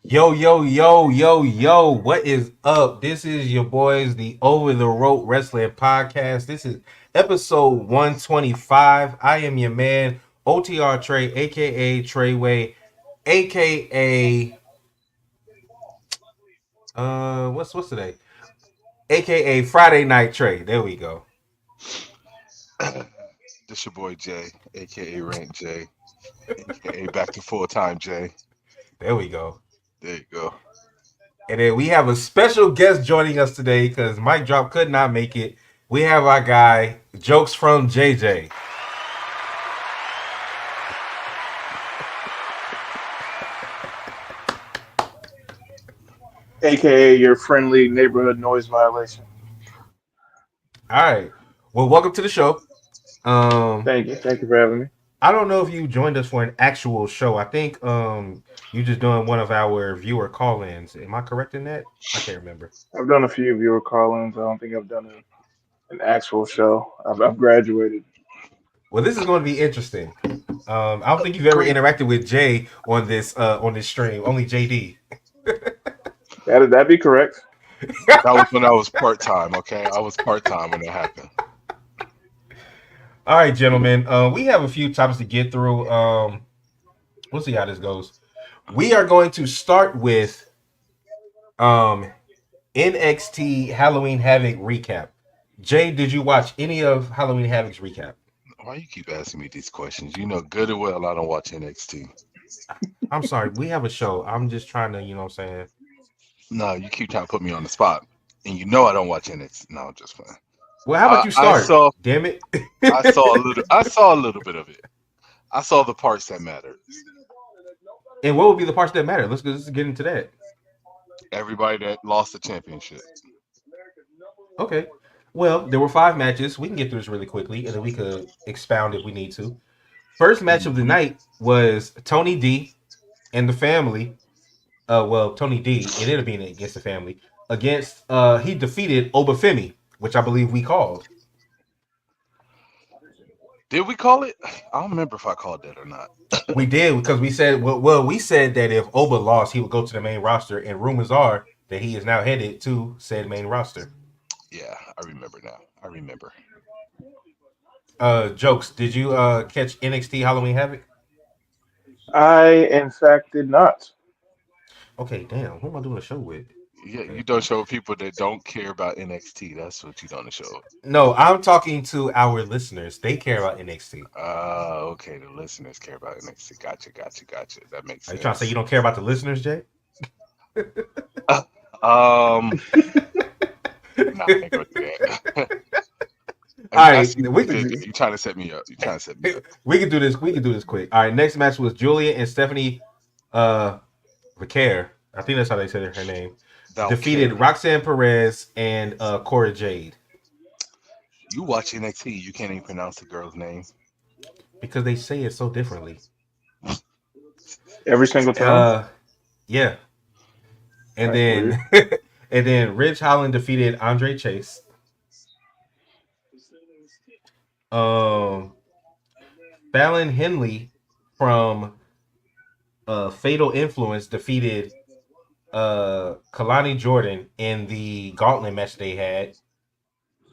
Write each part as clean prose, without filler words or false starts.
Yo, yo, yo, yo, yo, what is up? This is your boys, the Over the Rope Wrestling Podcast. This is episode 125. I am your man, OTR Trey, aka Treyway, aka what's today? AKA Friday Night Trey. There we go. This your boy Jay, aka Rank Jay, aka Back to Full Time Jay. There we go. There you go. And then we have a special guest joining us today because Mike Drop could not make it. We have our guy, Jokes from JJ. aka your friendly neighborhood noise violation. All right. Well, welcome to the show. Um, Thank you for having me. I don't know if you joined us for an actual show. I think you just doing one of our viewer call-ins. Am I correct in that? I can't remember. I've done a few viewer call-ins. I don't think I've done an actual show. I've graduated. Well, this is going to be interesting. I don't think you've ever interacted with Jay on this stream. Only JD. That'd be correct. That was when I was part time. Okay, I was part time when it happened. All right, gentlemen. We have a few topics to get through. We'll see how this goes. We are going to start with um NXT Halloween Havoc recap. Jay, did you watch any of Halloween Havoc's recap? Why you keep asking me these questions? You know good and well I don't watch NXT. I'm sorry, we have a show. I'm just trying to, what I'm saying. No, you keep trying to put me on the spot, and you know I don't watch NXT. No, I'm just playing. Well, how about you I start? saw, Damn it. I saw a little, I saw a little bit of it. I saw the parts that mattered. And what would be the parts that matter? Let's get into that. Everybody that lost the championship. Okay. Well, there were 5 matches. We can get through this really quickly, and then we could expound if we need to. First match of the Mhm. night was Tony D and the family. Tony D, it ended up being against the family. Against he defeated Obafemi, which I believe we called. Did we call it? I don't remember if I called that or not. We did because we said we said that if Oba lost, he would go to the main roster, and rumors are that he is now headed to said main roster. Yeah, I remember now. I remember. Jokes, did you catch NXT Halloween Havoc? I, in fact, did not. Okay, damn, who am I doing a show with? Yeah, Okay. you don't show people that don't care about NXT. That's what you don't show. No, I'm talking to our listeners. They care about NXT. Okay. The listeners care about NXT. Gotcha. That makes Are you trying to say you sense. don't care about the listeners, Jay? Uh, um, nah, I ain't gonna do that. All I right, see what we you did can there. You trying to set me up. You trying to set me up. we can do this. We can do this quick. All right, next match was Julia and Stephanie uh Vicaire. I think that's how they said her name. Defeated Valkyrie. Roxanne Perez and Cora Jade You watch NXT. You can't even pronounce the girl's name. because they say it so differently. Every single time. Uh, yeah, and That's then weird. and then Ridge Holland defeated Andre Chase. Um, Fallon Henley from Fatal Influence defeated Kalani Jordan in the gauntlet match they had.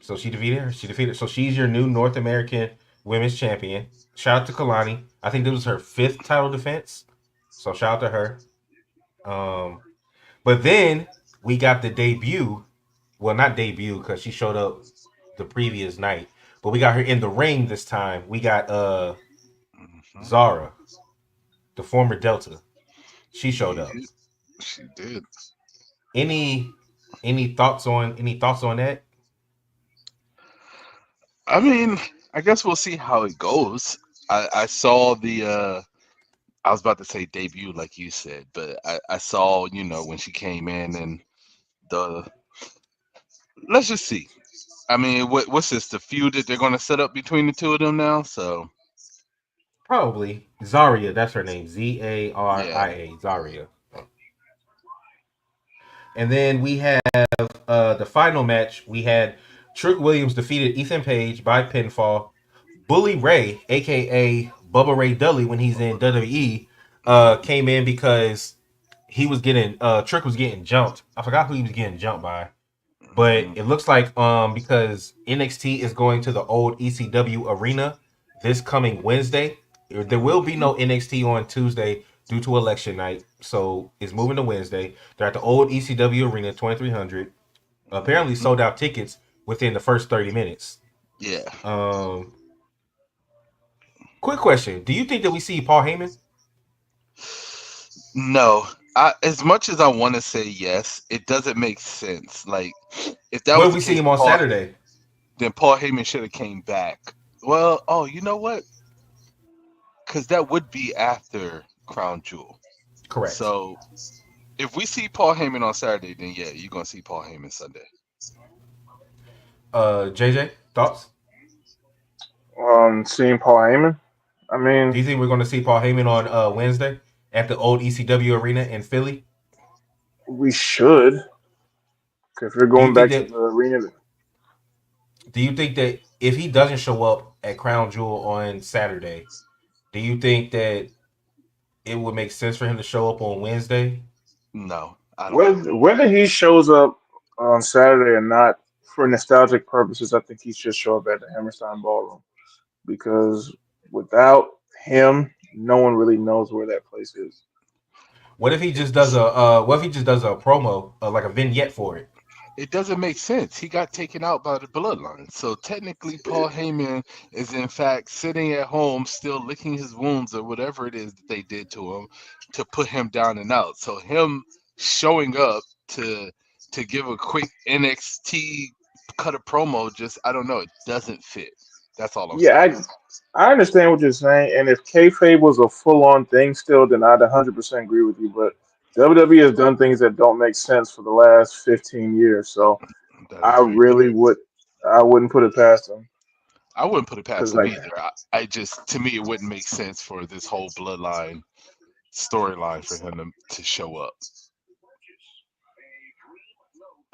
So she defeated her. She defeated. So she's your new North American Women's Champion. Shout out to Kalani. I think this was her 5th title defense. So shout out to her. Um, but then we got the debut. Well, not debut because she showed up the previous night. But we got her in the ring this time. We got Hmm. Zara, the former Delta. She showed up. Yeah, she did. Any any thoughts on that? I mean, I guess we'll see how it goes. I saw the I was about to say debut like you said, but I saw, when she came in and the let's just see. I mean, what's this? The feud that they're gonna set up between the two of them now? So Probably Zaria. That's her name. yeah. Zaria. Zaria. And then we have the final match. We had Trick Williams defeated Ethan Page by pinfall. Bully Ray, aka Bubba Ray Dudley, when he's in WWE, came in because he was getting Trick was getting jumped. I forgot who he was getting jumped by. But Mm, it looks like because NXT is going to the old ECW arena this coming Wednesday, there will be no NXT on Tuesday due to election night. So it's moving to Wednesday. They're at the old ECW arena, 2300. Apparently mhm. sold out tickets within the first 30 minutes. Yeah. Um, quick question: do you think that we see Paul Heyman? No. As much as I want to say yes, it doesn't make sense. Like, if that What was if the we see case, him on Saturday? then Paul Heyman should have came back. Well, oh, you know what? Because that would be after Crown Jewel. Correct. So if we see Paul Heyman on Saturday, then yeah, you're gonna see Paul Heyman Sunday. JJ, thoughts? Seeing Paul Heyman. I Do mean, you think we're going to see Paul Heyman on Wednesday at the old ECW arena in Philly? we should. If we're Do you going think back to that the arena, if he doesn't show up at Crown Jewel on Saturday, do you think that it would make sense for him to show up on Wednesday? No, I don't. whether he shows up on Saturday or not, for nostalgic purposes, I think he should show up at the Hammerstein Ballroom because without him, no one really knows where that place is. What if he just does It's, a promo like a vignette for it? it doesn't make sense. He got taken out by the bloodline. So technically, Paul Heyman is in fact sitting at home, still licking his wounds or whatever it is that they did to him to put him down and out. So him showing up to give a quick NXT cut a promo, just I don't know, it doesn't fit. That's all I'm saying. Yeah, I understand what you're saying, and if kayfabe was a full on thing still, then I'd 100% agree with you. But WWE has done things that don't make sense for the last 15 years, so That I is very really true. would I wouldn't put it past them I wouldn't put it because past him like either. I just, to me, it wouldn't make sense for this whole bloodline storyline for him to show up.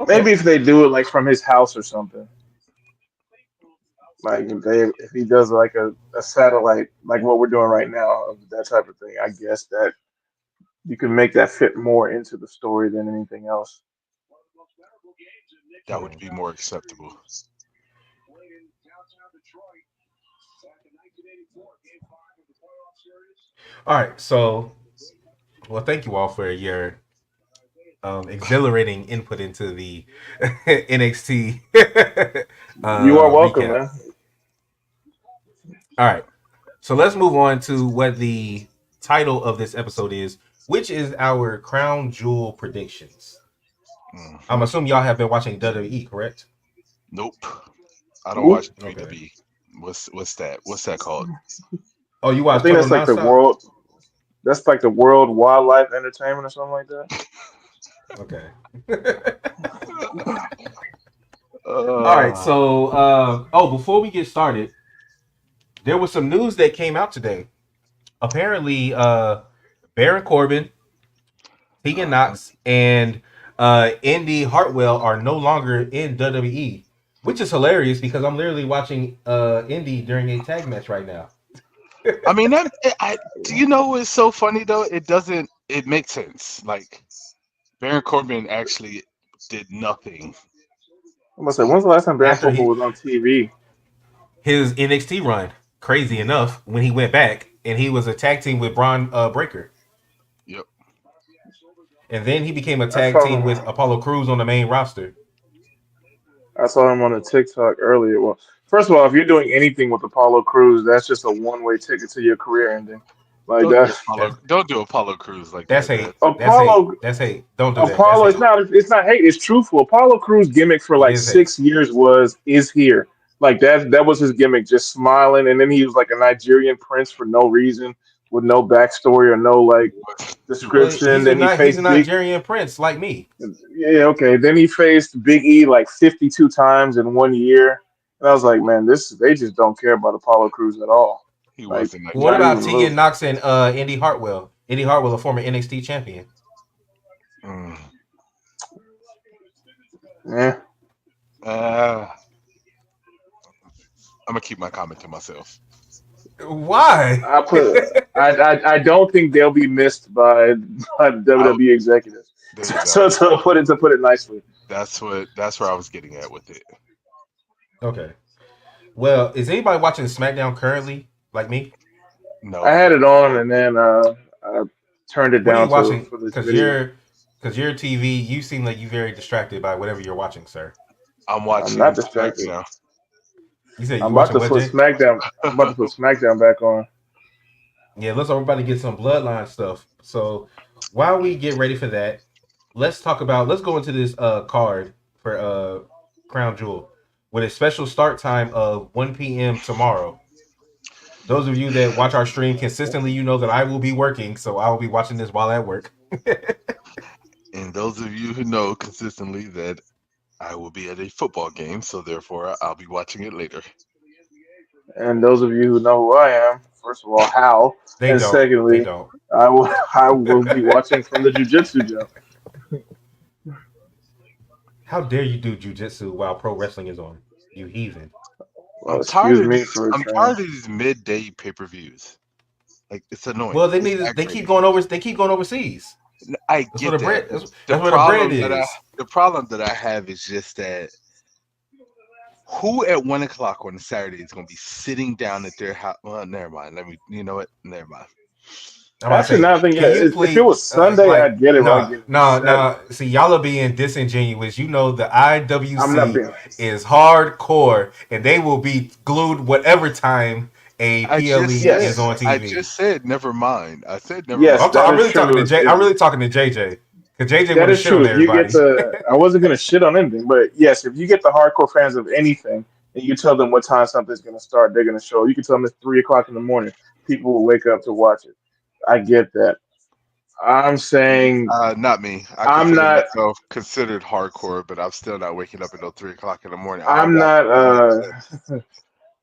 maybe Okay. if they do it like from his house or something, like if he does like a satellite like what we're doing right now, that type of thing, I guess that you can make that fit more into the story than anything else. That would be more acceptable. All right. So, well, thank you all for your exhilarating input into the NXT You are welcome, recap. man. All right. So let's move on to what the title of this episode is, which is our crown jewel predictions. I'm Hmm. assuming y'all have been watching WWE, correct? Nope, I don't Who? watch Okay. WWE. What's that? What's that called? Oh, you I watch think Total that's like the Nonstop? world. That's like the World Wildlife Entertainment or something like that. Okay. All right. Uh, So, before we get started, there was some news that came out today. Apparently, Baron Corbin, Tegan uh-huh. Knox, and Indy Hartwell are no longer in WWE, which is hilarious because I'm literally watching Indy during a tag match right now. I mean, do you know what's so funny though? It doesn't. It makes sense. Like Baron Corbin actually did nothing. I'm gonna say, when's the last time Baron After Corbin was on TV? his NXT run, crazy enough, when he went back and he was a tag team with Braun Breaker, Yep. and then he became a I tag saw team with him. Apollo Crews on the main roster. I saw him on a TikTok earlier. Well, first of all, if you're doing anything with Apollo Crews, that's just a one-way ticket to your career ending. Like Don't do that. Apollo. That's Don't do Apollo Crews like that's that. hate. That's That's hate. Apollo, That's hate. Don't do that. That's Apollo. hate. It's not hate. It's truthful. Apollo Crews' gimmick for It like is hate. 6 years was is here. Like that was his gimmick, just smiling, and then he was like a Nigerian prince for no reason, with no backstory or no like he was. Well, description. Then he he's a faced Big. Nigerian prince like me. Yeah, okay. Then he faced Big E like 52 times in 1 year. And I was like, man, this they just don't care about Apollo Crews at all. He Like, was a What not Nigerian about even a prince. Tegan little. Knox and Indy Hartwell? Indy Hartwell, a former NXT champion. Mm. Yeah. Uh, I'm gonna keep my comment to myself. Why? I put. I don't think they'll be missed by I, WWE executives. there you go. To put it nicely. That's where I was getting at with it. Okay. Well, is anybody watching SmackDown currently, like me? I No, had it on and then I turned it What are you down to watching? for this video. Because you're TV. You seem like you're very distracted by whatever you're watching, sir. I'm I'm not watching distracted. SmackDown. You said I'm you about watching to what, put Jay? SmackDown. I'm about to put SmackDown back on. Yeah, let's everybody get some bloodline stuff. So while we get ready for that, let's go into this card for Crown Jewel with a special start time of 1 p.m. tomorrow. Those of you that watch our stream consistently, you know that I will be working, so I will be watching this while at work. And those of you who know consistently that I will be at a football game, so therefore I'll be watching it later. And those of you who know who I am, first of all, how, They and don't. They secondly, don't. I will be watching from the jujitsu gym. How dare you do jujitsu while pro wrestling is on? You heathen. Well, excuse me for I'm trying. tired of these midday pay-per-views. Like it's annoying. Well, It's they keep aggravating. going over. They keep going overseas. I That's where get the that. bread. But the That's where the bread problem that I is. the problem that I have is just that who at 1 o'clock on a Saturday is going to be sitting down at their house? Well, never mind. Let me. You know what? Never mind. I'm about to Actually, say, now I think can you if it please, was Sunday, like, I'd get it. But I no, get it no, Saturday. no. See, y'all are being disingenuous. You know, the I'm not IWC being. is hardcore, and they will be glued whatever time a PLE is Yes, on I TV. just said never mind. I said never yes, mind. that I'm is really talking to true. Jay. I'm really talking to JJ because JJ That want to is shit on true. If you get everybody. the, I wasn't gonna shit on anything, but yes, if you get the hardcore fans of anything, and you tell them what time something's gonna start, they're gonna show. You can tell them it's 3 o'clock in the morning. People will wake up to watch it. I get that. I'm saying Not me. I I'm consider not. myself considered hardcore, but I'm still not waking up until 3 o'clock in the morning. I'll I'm watch not. it when it makes sense.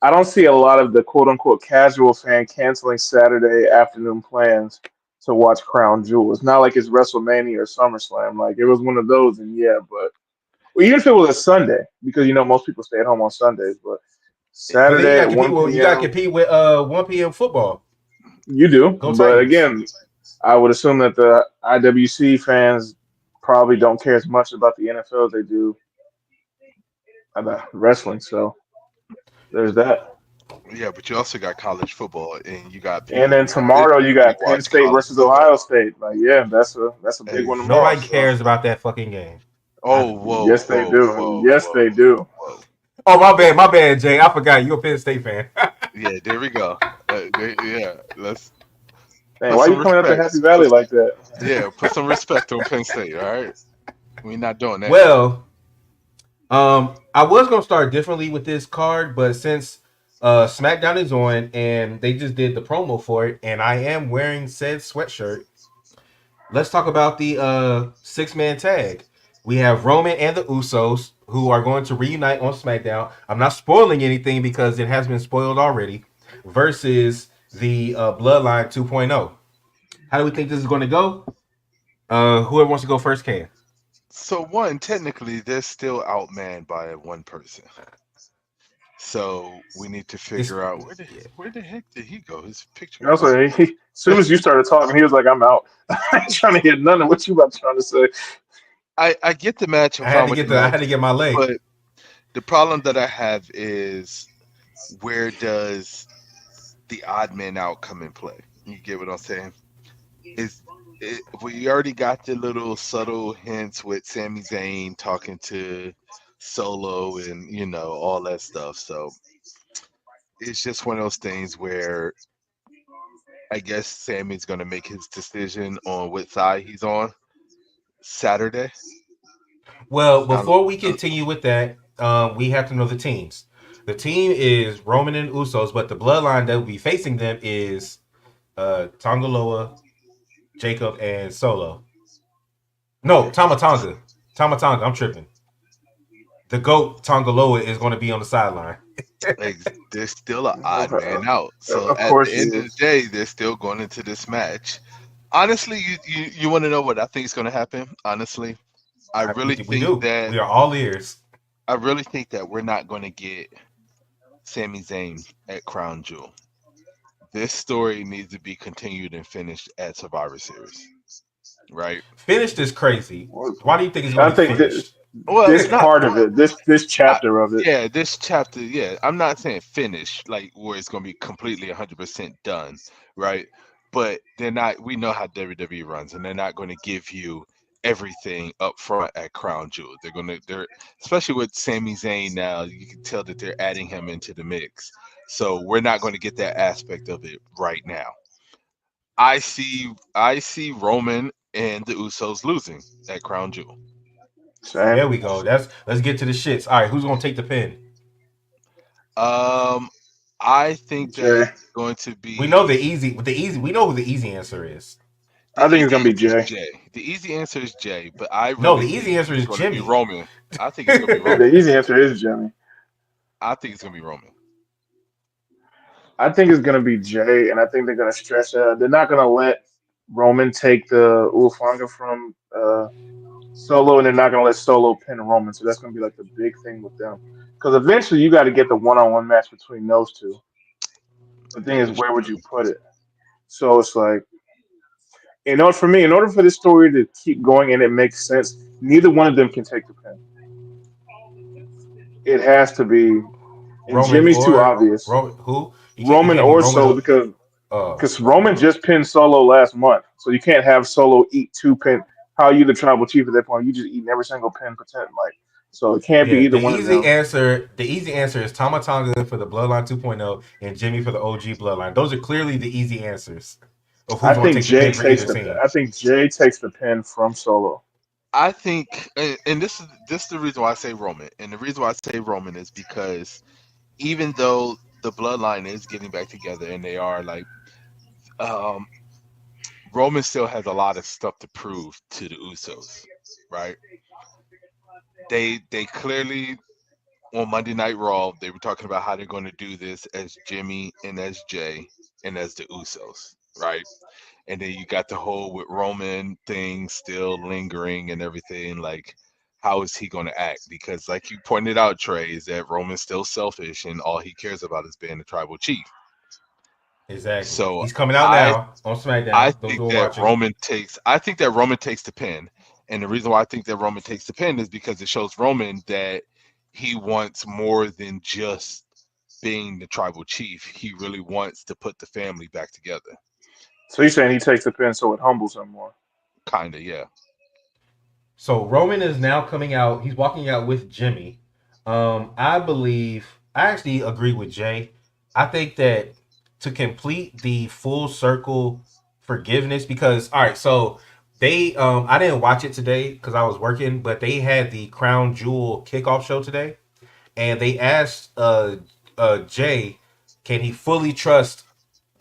I don't see a lot of the quote unquote casual fan canceling Saturday afternoon plans to watch Crown Jewel. It's not like it's WrestleMania or SummerSlam. Like it was one of those, and yeah, but well, even if it was a Sunday, because most people stay at home on Sundays, but But then you Saturday got to at compete. 1 Well, you got to p.m. compete with 1 p.m. football. you do. Go But Titans. again, I would assume that the IWC fans probably don't care as much about the NFL as they do about wrestling. So there's that. Yeah, but you also got college football, and you got And people then who tomorrow you legitimately got Penn watch State college versus football. Ohio State. Like, yeah, that's a big Hey, one tomorrow. Nobody So cares about that fucking game. I, oh, whoa, yes, they whoa, do. whoa, Yes, they whoa, do. whoa. oh, my bad, Jay. I forgot you a Penn State fan. Yeah, there we go. Yeah, let's Man, put why some you coming up to respect. Happy Valley like that? Put some respect on Penn State. All right, we're not doing that here. well, I was gonna start differently with this card, but since SmackDown is on and they just did the promo for it, and I am wearing said sweatshirt, let's talk about the 6-man tag. We have Roman and the Usos who are going to reunite on SmackDown. I'm not spoiling anything because it has been spoiled already. Versus the Bloodline 2.0. How do we think this is going to go? Whoever wants to go first can. So one, technically, they're still outmanned by one person. So we need to It's figure out yeah. where the heck did he go? His picture And also, gone. as soon as you started talking, he was like, "I'm out." I ain't trying to hear none of what you about trying to say. I get the match. I'm fine with the I match, had to get my leg. but the problem that I have is where does the odd man out come in play? You get what I'm saying? Is we already got the little subtle hints with Sami Zayn talking to Solo and all that stuff. So it's just one of those things where I guess Sammy's gonna make his decision on what side he's on Saturday. Well, Um, before we continue with that, we have to know the teams. The team is Roman and Usos, but the bloodline that will be facing them is Tongaloa, Jacob, and Solo. No, Tamatonga. Tamatonga. I'm tripping. The GOAT Tongaloa is going to be on the sideline. there's still an odd Uh, man out. So of at course the he end of the is. day, they're still going into this match. Honestly, you want to know what I think is going to happen? Honestly, I really We think do. that We are all ears. we're not going to get Sami Zayn at Crown Jewel. this story needs to be continued and finished at Survivor Series, right? Finished is crazy. Well, Why do you think it's going I to be think finished? Well, this not part of well. it, this I, chapter of it, yeah, this chapter. Yeah, I'm not saying finish like where it's gonna be completely 100% done, right? But they're not. We know how WWE runs, and they're not going to give you everything up front at Crown Jewel. They're especially with Sami Zayn now. You can tell that they're adding him into the mix. So we're not going to get that aspect of it right now. I see Roman and the Usos losing at Crown Jewel. same. There we go. Let's get to the shits. All right, who's going to take the pin? Um, I think that Jay, it's going to We know be the easy. We know who the easy answer is. I the think it's easy gonna be answer is Jay. Jay. The easy answer is Jay, but I No, really the think easy answer it's is going to be Jimmy. Roman. I think it's going to be Yeah, the Roman. easy answer is Jimmy. I think it's going to be Roman. I think it's gonna be Jay, and I think they're gonna stretch it. They're not gonna let Roman take the Ufanga from Solo, and they're not gonna let Solo pin Roman. So that's gonna be like the big thing with them. Because eventually you got to get the one-on-one match between those two. The thing That is, is where would true. you put it? So it's like, in order for this story to keep going and it makes sense, neither one of them can take the pin. It has to be, and Roman Jimmy's too or obvious. Roman? Who? It Roman can't be or Roman. Solo Or, because Roman just pinned Solo last month, so you can't have Solo eat two pin. How are you the tribal chief at that point? You just eating every single pin pretend like. So it can't be yeah, either the one of easy them. answer. The easy answer is Tama Tonga for the Bloodline 2.0 and Jimmy for the OG Bloodline. Those are clearly the easy answers of I who's going to think take the Jay pin for takes either the. team. I think Jay takes the pin from Solo. I think, and this is the reason why I say Roman, and the reason why I say Roman is because even though the bloodline is getting back together and they are like, um, Roman still has a lot of stuff to prove to the Usos, right? They clearly on Monday Night Raw, they were talking about how they're going to do this as Jimmy and as Jay and as the Usos, right? And then you got the whole with Roman thing still lingering and everything. Like, how is he going to act? Because, like you pointed out, Trey, is that Roman's still selfish and all he cares about is being the tribal chief. Exactly. So He's coming out I now on I SmackDown. Those think who are that watching. Roman takes the pin. And the reason why I think that Roman takes the pin is because it shows Roman that he wants more than just being the tribal chief. He really wants to put the family back together. So you're saying he takes the pin so it humbles him more. Kinda, yeah. So Roman is now coming out. He's walking out with Jimmy. I believe. I actually agree with Jay. I think that to complete the full circle forgiveness, because all right, so they I didn't watch it today because I was working, but they had the Crown Jewel kickoff show today, and they asked Jay, can he fully trust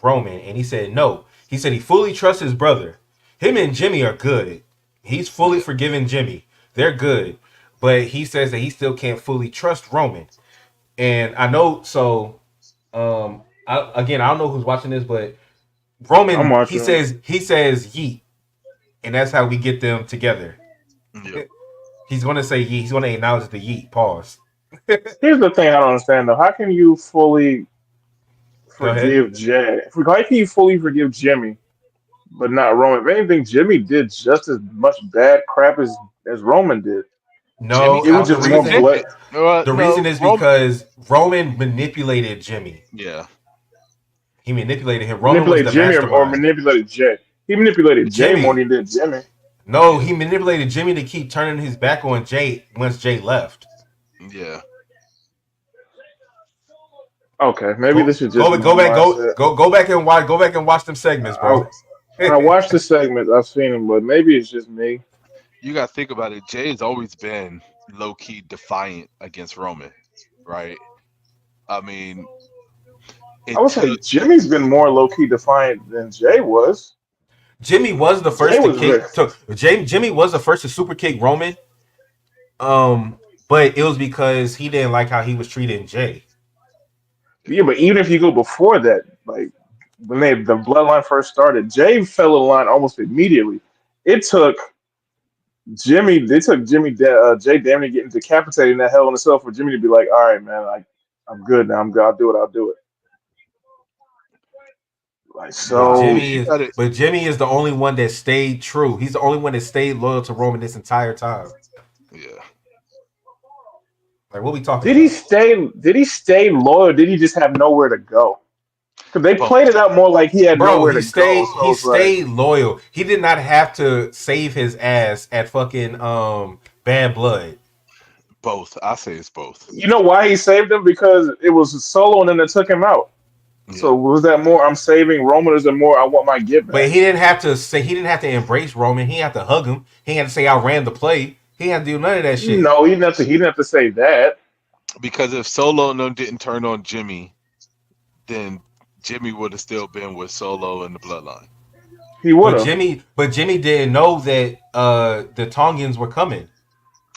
Roman? And he said no. He said he fully trusts his brother. Him and Jimmy are good. He's fully Yeah. forgiven Jimmy. They're good. But he says that he still can't fully trust Roman. And I know, so again, I don't know who's watching this, but I'm Roman, he watching it. says he says yeet, and that's how we get them together. Yeah. He's gonna say yeet. He's gonna acknowledge the yeet. Pause. Here's the thing I don't understand though. How can you fully Go ahead. forgive Jay? How can you fully forgive Jimmy, but not Roman? If anything, Jimmy did just as much bad crap as Roman did. Jimmy No, It was got the just what he more reason blood. wanted. the reason No, is because Roman manipulated Jimmy. yeah. He manipulated him. Roman was Manipulated the Jimmy or mastermind. manipulated Jay. He manipulated Jay more Jimmy. than he did Jimmy. No, Yeah. he manipulated Jimmy to keep turning his back on Jay once Jay left. Yeah. Okay, maybe Go this is just go my go back mindset. go back and watch them segments, I bro. I watched the segment. I've seen him, but maybe it's just me. You got to think about it. Jay has always been low key defiant against Roman, right? I mean, I it would say took. Jimmy's been more low key defiant than Jay was. Jimmy was the Jay first to was very, kick to Jimmy was the first to super kick Roman. But it was because he didn't like how he was treating Jay. yeah, but even if you go before that, like when the bloodline first started, Jay fell in line almost immediately. It took Jay damn near getting decapitated in that hell in a cell for Jimmy to be like, all right, man, I'm good now. I'm good. I'll do it. Like But Nah, so, Jimmy you is got it. but Jimmy is the only one that stayed true. He's the only one that stayed loyal to Roman this entire time. Yeah, Like what we talking did he about? stay? Did he stay loyal? Did he just have nowhere to go? Because they both. played it out more like he had Bro, nowhere to go. he So it's like, stayed loyal. He did not have to save his ass at fucking Bad Blood. Both. I say it's both. you know why he saved him? Because it was Solo and then that took him out. Yeah, So was that more? I'm saving Roman. Or is it more? I want my get But back. he didn't have to say he didn't have to embrace Roman. He didn't have to hug him. He didn't have to say I ran the play. He didn't have to do none of that shit. No, he didn't have to. He didn't have to say that. because if Solo and them didn't turn on Jimmy, then Jimmy would have still been with Solo and the Bloodline. He would have. But Jimmy didn't know that the Tongans were coming.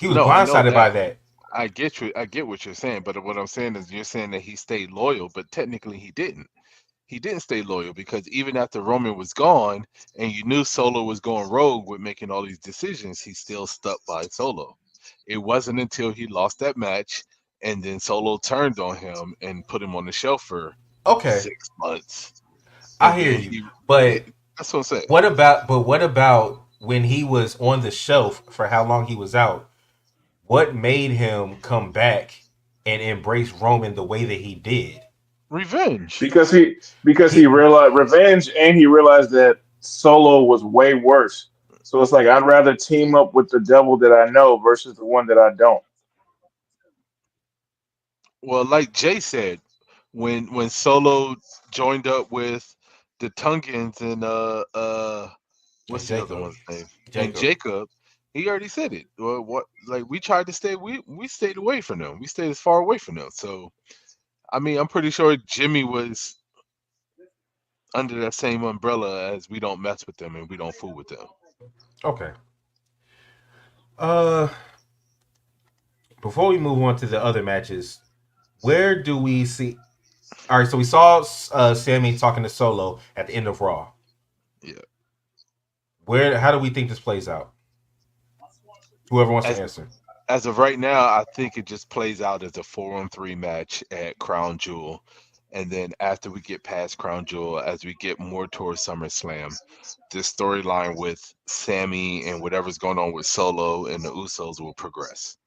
He was No, I know blindsided by that. that. I get you. I get what you're saying, but what I'm saying is you're saying that he stayed loyal, but technically he didn't. He didn't stay loyal because even after Roman was gone and you knew Solo was going rogue with making all these decisions, he still stuck by Solo. It wasn't until he lost that match and then Solo turned on him and put him on the shelf for Okay, 6 months. I And hear then you. he, But that's what I'm saying. what about when he was on the shelf for how long he was out? What made him come back and embrace Roman the way that he did? Revenge. Because he He realized revenge, and he realized that Solo was way worse. So it's like I'd rather team up with the devil that I know versus the one that I don't. Well, like Jay said, when Solo joined up with the Tungans and and what's the other Jacob, one's name? And Jacob. Jacob, he already said it. Well, what like we tried to stay, we stayed away from them. We stayed as far away from them. So I mean, I'm pretty sure Jimmy was under that same umbrella as we don't mess with them and we don't fool with them. Okay. Uh, before we move on to the other matches, where do we see? All right, so we saw Sammy talking to Solo at the end of Raw. Yeah. Where? How do we think this plays out? Whoever wants to As answer. as of right now, I think it just plays out as a 4-on-3 match at Crown Jewel. And then after we get past Crown Jewel, as we get more towards SummerSlam, this storyline with Sammy and whatever's going on with Solo and the Usos will progress.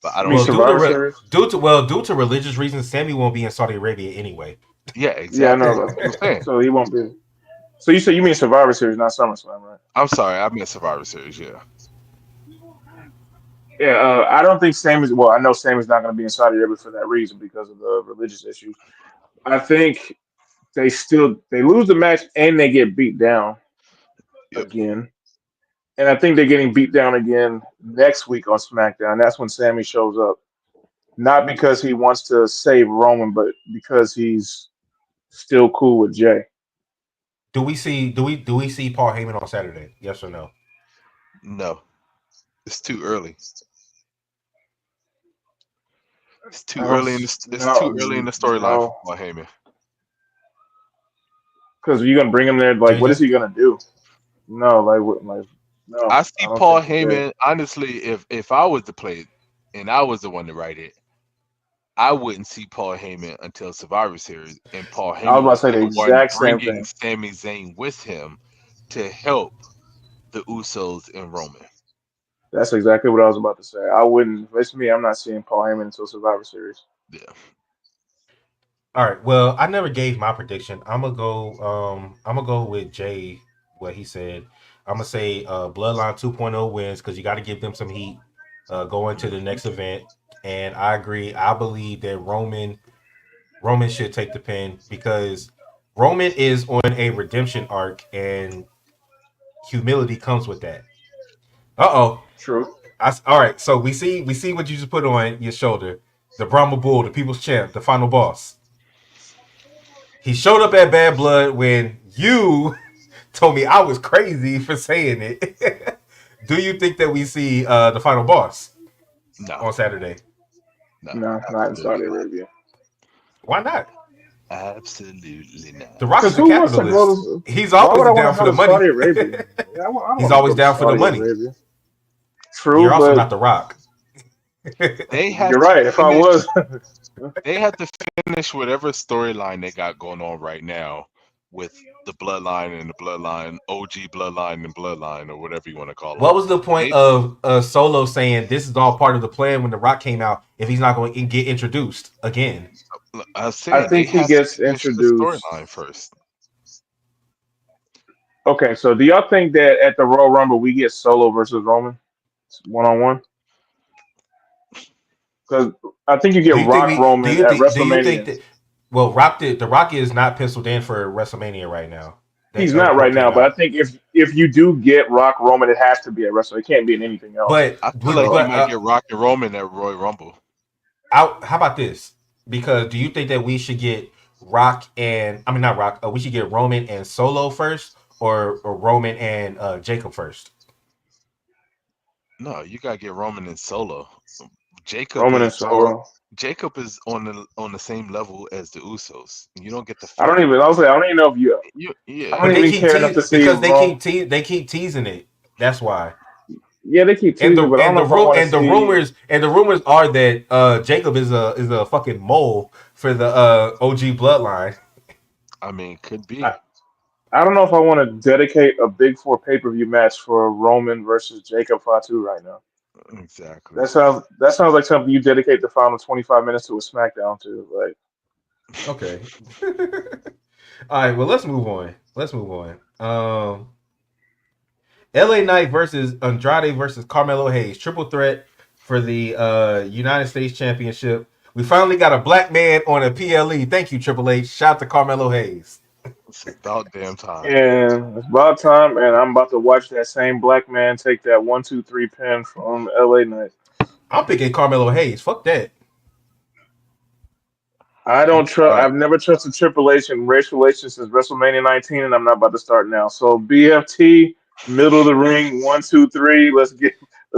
But I You mean don't Well, think Survivor Series? due to religious reasons, Sammy won't be in Saudi Arabia anyway. yeah, Yeah, I exactly. know That's about what I'm that. saying. So he won't be. So you mean Survivor Series, not SummerSlam, right? I'm sorry, I meant Survivor Series, yeah. Yeah, I don't think Sammy's. Well, I know Sammy's not going to be in Saudi Arabia for that reason because of the religious issues. I think they lose the match and they get beat down Yep. again. And I think they're getting beat down again next week on SmackDown. That's when Sammy shows up. Not because he wants to save Roman, but because he's still cool with Jay. Do we see Paul Heyman on Saturday? Yes or no? No. It's too early. I don't. It's too No, early in the storyline for no, Paul Heyman. because you're gonna bring him there. Like, what is JJ. he gonna do? No, like, no, I I see don't Paul think Jay. Heyman honestly. If I was to play it and I was the one to write it, I wouldn't see Paul Heyman until Survivor Series, and Paul I was Heyman about to would say be the the one exact same bringing thing. Sami Zayn with him to help the Usos and Roman. That's exactly what I was about to say. I wouldn't. If it's me, I'm not seeing Paul Heyman until Survivor Series. Yeah, All right. Well, I never gave my prediction. I'm gonna go with Jay. What he said. I'm gonna say Bloodline 2.0 wins because you got to give them some heat going to the Mhm. next event. And I agree. I believe that Roman should take the pin because Roman is on a redemption arc, and humility comes with that. Uh True. all right. So we see what you just put on your shoulder. The Brahma Bull, the People's Champ, the final boss. He showed up at Bad Blood when you told me I was crazy for saying it. Do you think that we see the final boss No, on Saturday? no, No, not in absolutely Saudi not. Arabia. Why not? Absolutely The not. Rock Because is a who wants to go capitalist. to? He's Why would always I want to down for go the to money. Saudi Arabia? Yeah, I don't He's want to always go to down for the Saudi money. Arabia. You're True, also but not the Rock. They have you're to right. If I finish. was, They have to finish whatever storyline they got going on right now with the bloodline and the bloodline, OG bloodline and bloodline, or whatever you want to call them. What was the point They, of Solo saying this is all part of the plan when The Rock came out if he's not going to get introduced again? I was I saying they think he has to gets finish the introduced. storyline first. Okay, so do y'all think that at the Royal Rumble we get Solo versus Roman 1-on-1? Because I think you get Do you think Rock we? Roman at Do you think WrestleMania. that? Well, The Rock is not penciled in for WrestleMania right now. He's That not right report now, came but I out. think if you do get Rock Roman, it has to be at WrestleMania. It can't be in anything else. But I feel but, like you So but might get Rock and Roman at Royal Rumble. how about this? Because do you think that we should get Rock and I mean not Rock? We should get Roman and Solo first, or Roman and Jacob first? No, you gotta get Roman and Solo. Jacob Roman is and Solo. on the same level as the Usos. You don't get the I don't feud. even. I'll say I don't even know if you. I Yeah, But don't they even keep care enough to see because Rome. they keep teasing it. That's why. Yeah, they keep And teasing, but I don't know if I want to see. the rumors are that Jacob is a fucking mole for the OG bloodline. I mean, could I, be. I don't know if I want to dedicate a Big Four pay-per-view match for Roman versus Jacob Fatu right now. Exactly. That sounds like something you dedicate the final 25 minutes to a SmackDown to. Like, Okay. All right. Well, let's move on. LA Knight versus Andrade versus Carmelo Hayes, triple threat for the United States Championship. We finally got a black man on a PLE. Thank you, Triple H. Shout out to Carmelo Hayes. It's about damn time. and it's about time, and I'm about to watch that same black man take that 1-2-3 pin from LA Knight. I'm picking Carmelo Hayes. Fuck that. I don't trust. All right. I've never trusted Triple H in race relations since WrestleMania 19, and I'm not about to start now. So BFT, middle of the ring, 1-2-3. Let's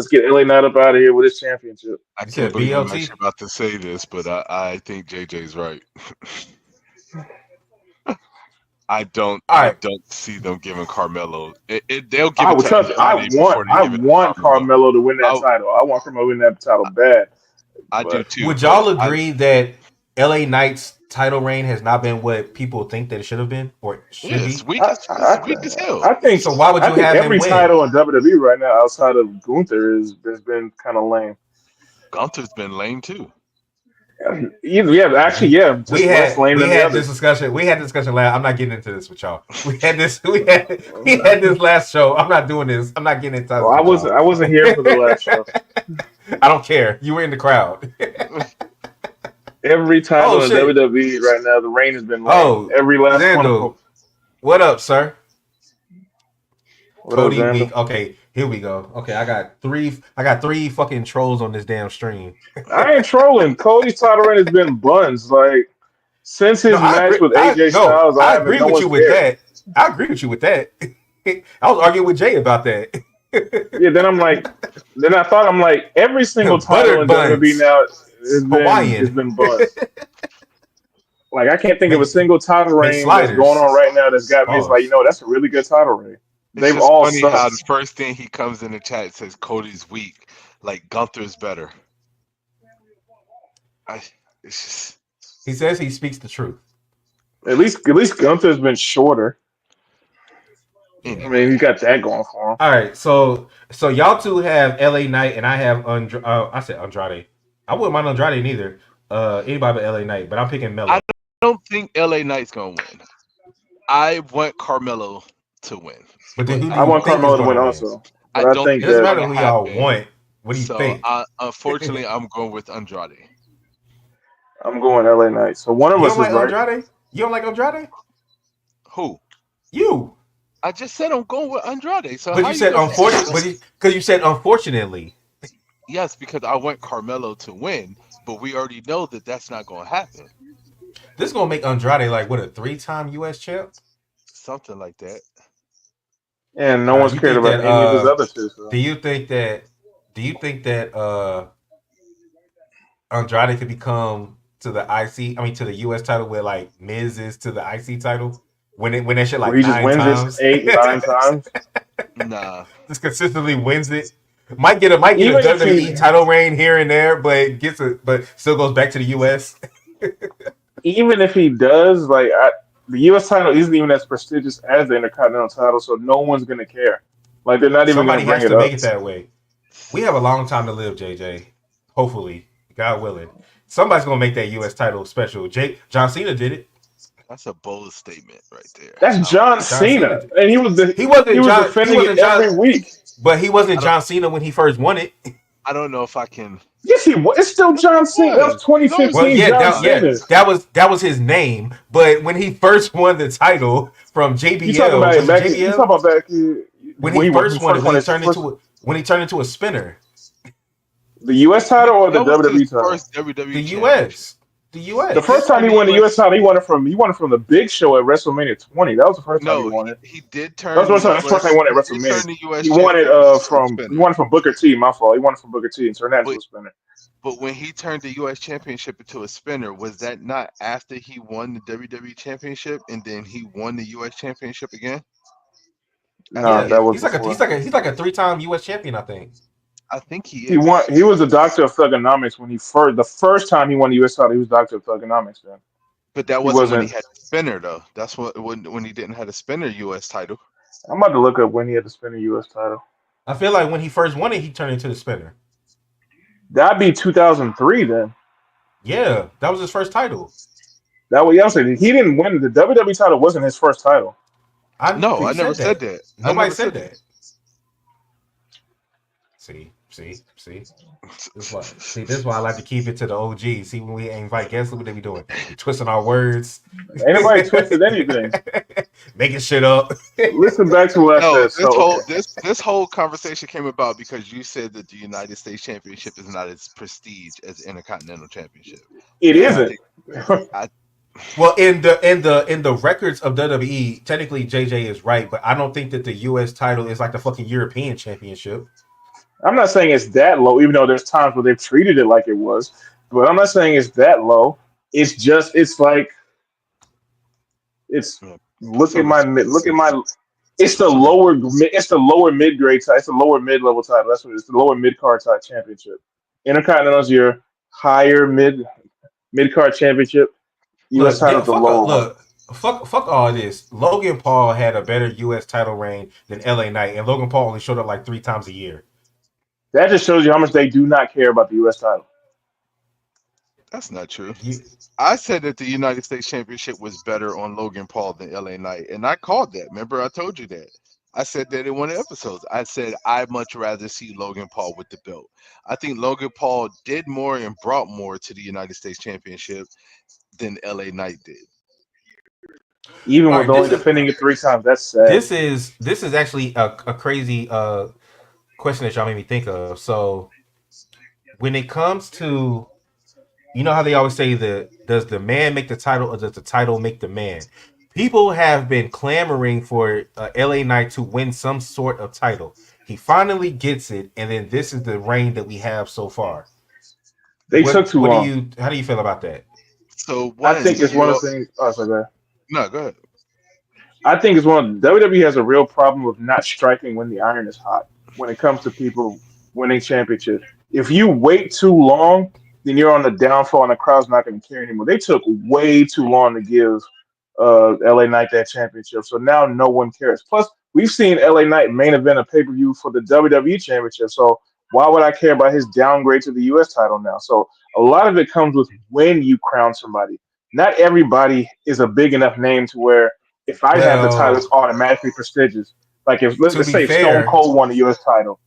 get LA Knight up out of here with his championship. I You can't said believe I'm BLT? actually about to say this, but I think JJ's right. All I right. don't see them giving Carmelo. They'll give I it would to trust. Andrade before they I give it to want Carmelo. Carmelo to win that I title. I want Carmelo to win that title bad. I do But too, Would but y'all agree that LA Knight's title reign has not been what people think that it should have been or yeah, should be? it's weak as hell. I think So why would I you think have him every win? title in WWE right now outside of Gunther has been kind of lame. Gunther's been lame too. Yeah, actually, We yeah, just less lame we than the had this others. discussion. We had this discussion last. I'm not getting into this with y'all. We had this last show. I'm not doing this. I'm not getting into Well, this with y'all. I wasn't here for the last show. I don't care. You were in the crowd. Every Oh title in shit. WWE right now, the reign has been lame. Oh, Every last one of them. Zando. What up, sir? What up, Cody Xander? Week. Okay, here we go. Okay, I got three. I got three fucking trolls on this damn stream. I ain't trolling. Cody's title reign has been buns. Like since No, his I match agree. with AJ Styles, I I haven't. agree No with one's you with cared. that. I agree with you with that. I was arguing with Jay about that. Yeah, then I thought I'm like, every single title Buttered in WWE buns, now has been Hawaiian, buns. Like I can't think of a make single title make reign that's going sliders. on right now that's got me. It's like, Pause. that's a really good title reign. It's They've just all funny how the sucked. first thing he comes in the chat says Cody's weak, like Gunther's better. I it's just He says he speaks the truth. At least Gunther's been shorter. I Yeah. mean, he's got that going for him. All right. So y'all two have LA Knight and I have I said Andrade. I wouldn't mind Andrade neither. Anybody but LA Knight, but I'm picking I Melo. don't think LA Knight's gonna win. I want Carmelo to win, But then but who do I you want think is Carmelo to going to win win? also, I but I don't think It think it's doesn't that matter gonna who y'all happen. want. What do you So think? unfortunately, I'm going with Andrade. I'm going LA Knight. So one of You us don't is like right. Andrade? You don't like Andrade? Who? You. I just said I'm going with Andrade. So But how you you said gonna say I unfortunate. don't? But because you said unfortunately, Yes, because I want Carmelo to win, but we already know that that's not gonna happen. this is gonna make Andrade like what, a 3-time U.S. champ. Something like that. And no one's You cared think about that? any of his other two. So Do you think that? Do you think that Andrade could become to the IC? I mean, to the U.S. title where like Miz is to the IC title when that shit where like he just 9 times. wins this 8, 9 times. Nah. Just consistently wins it. Might get a Even if he WWE title reign here and there, but still goes back to the US. even if he does, like the U.S. title isn't even as prestigious as the Intercontinental title, so no one's gonna care. Like they're not even gonna Somebody bring has it to make up. it that way. We have a long time to live, JJ. Hopefully, God willing, somebody's gonna make that U.S. title special. John Cena did it. That's a bold statement right there. That's John John Cena. Cena, and He he wasn't was John. He defending it wasn't every John. week. But he wasn't I don't John Cena when he first won it. I don't know if I can. Yes, he was. It's still Yes, John it Cena. That was was. No, it's Well, 2015 yeah, John yeah, Cena. that was his name. But when he first won the title from You talking JBL, about it was it back? You JBL? talking about back When he when he first won it, first won his first when he turned into a spinner, the U.S. title or the that was his WWE title? first WWE the championship. U.S. the The He first U.S. time turned he the won the US. U.S. title, he won it from the Big Show at WrestleMania 20. That was the first time he No, won it. he did That's turn the the first time US. he won at He did WrestleMania. turn the US to a He spinner. won it from Booker T. My fault. He won it from Booker T. and turned that into But a spinner. but when he turned the US championship into a spinner, was that not after he won the WWE championship and then he won the US championship again after No, he Yeah, had that was he's like a he's before. like a he's like a 3-time U.S. champion, I think. I think he He won. is. He was the Doctor of Thugonomics when he first. The first time he won the U.S. title, he was Doctor of Thugonomics. Then But that he wasn't when he wasn't. had the spinner though. That's what when he didn't have a spinner US title. I'm about to look up when he had to spin the U.S. title. I feel like when he first won it, he turned into the spinner. That'd be 2003 then. Yeah, that was his first title. That what I'm saying. He didn't win the WWE title. Wasn't his first title. No, I Who never said said that? that. I Nobody never said said that. that. See. This is why I like to keep it to the OG. See, when we invite guests, look what they be doing. We twisting our words, Ain't nobody twisted anything. making shit up. Listen back to what I No, said. So okay, this whole conversation came about because you said that the United States Championship is not as prestige as the Intercontinental Championship, it and I Yeah. isn't. think I Well, in the records of WWE, technically JJ is right, but I don't think that the US title is like the fucking European Championship. I'm not saying it's that low, even though there's times where they've treated it like it was. But I'm not saying it's that low. It's like it's yeah, put look at some my respect look at on it. my it's Put the some lower respect. it's the lower mid grade title. It's the lower mid level title. That's what it's the lower mid card title championship. Intercontinental is your higher mid card championship. U.S. Look, title is the lower one. fuck all this. Logan Paul had a better US title reign than LA Knight, and Logan Paul only showed up like 3 times a year. That just shows you how much they do not care about the U.S. title. That's not true. You, I said that the United States Championship was better on Logan Paul than LA Knight, and I called that. Remember, I told you that. I said that in one of the episodes. I said I'd much rather see Logan Paul with the belt. I think Logan Paul did more and brought more to the United States Championship than LA Knight did. Even all with right, only defending it 3 times, that's sad. this is actually a crazy question that y'all made me think of. So when it comes to, you know how they always say, does the man make the title or does the title make the man? People have been clamoring for LA Knight to win some sort of title. He finally gets it, and then this is the reign that we have so far. They took too What do long. you how do you feel about that? So I one, think it's one you of the things. Oh, sorry. no go ahead. I think it's one of WWE has a real problem with not striking when the iron is hot when it comes to people winning championships. If you wait too long, then you're on the downfall and the crowd's not going to care anymore. They took way too long to give LA Knight that championship, so now no one cares. Plus, we've seen LA Knight main event a pay per view for the WWE championship, so why would I care about his downgrade to the US title now? So a lot of it comes with when you crown somebody. Not everybody is a big enough name to where if I have the title, it's Well, automatically prestigious. Like if to let's be say if Stone fair, Cold won the U.S. title,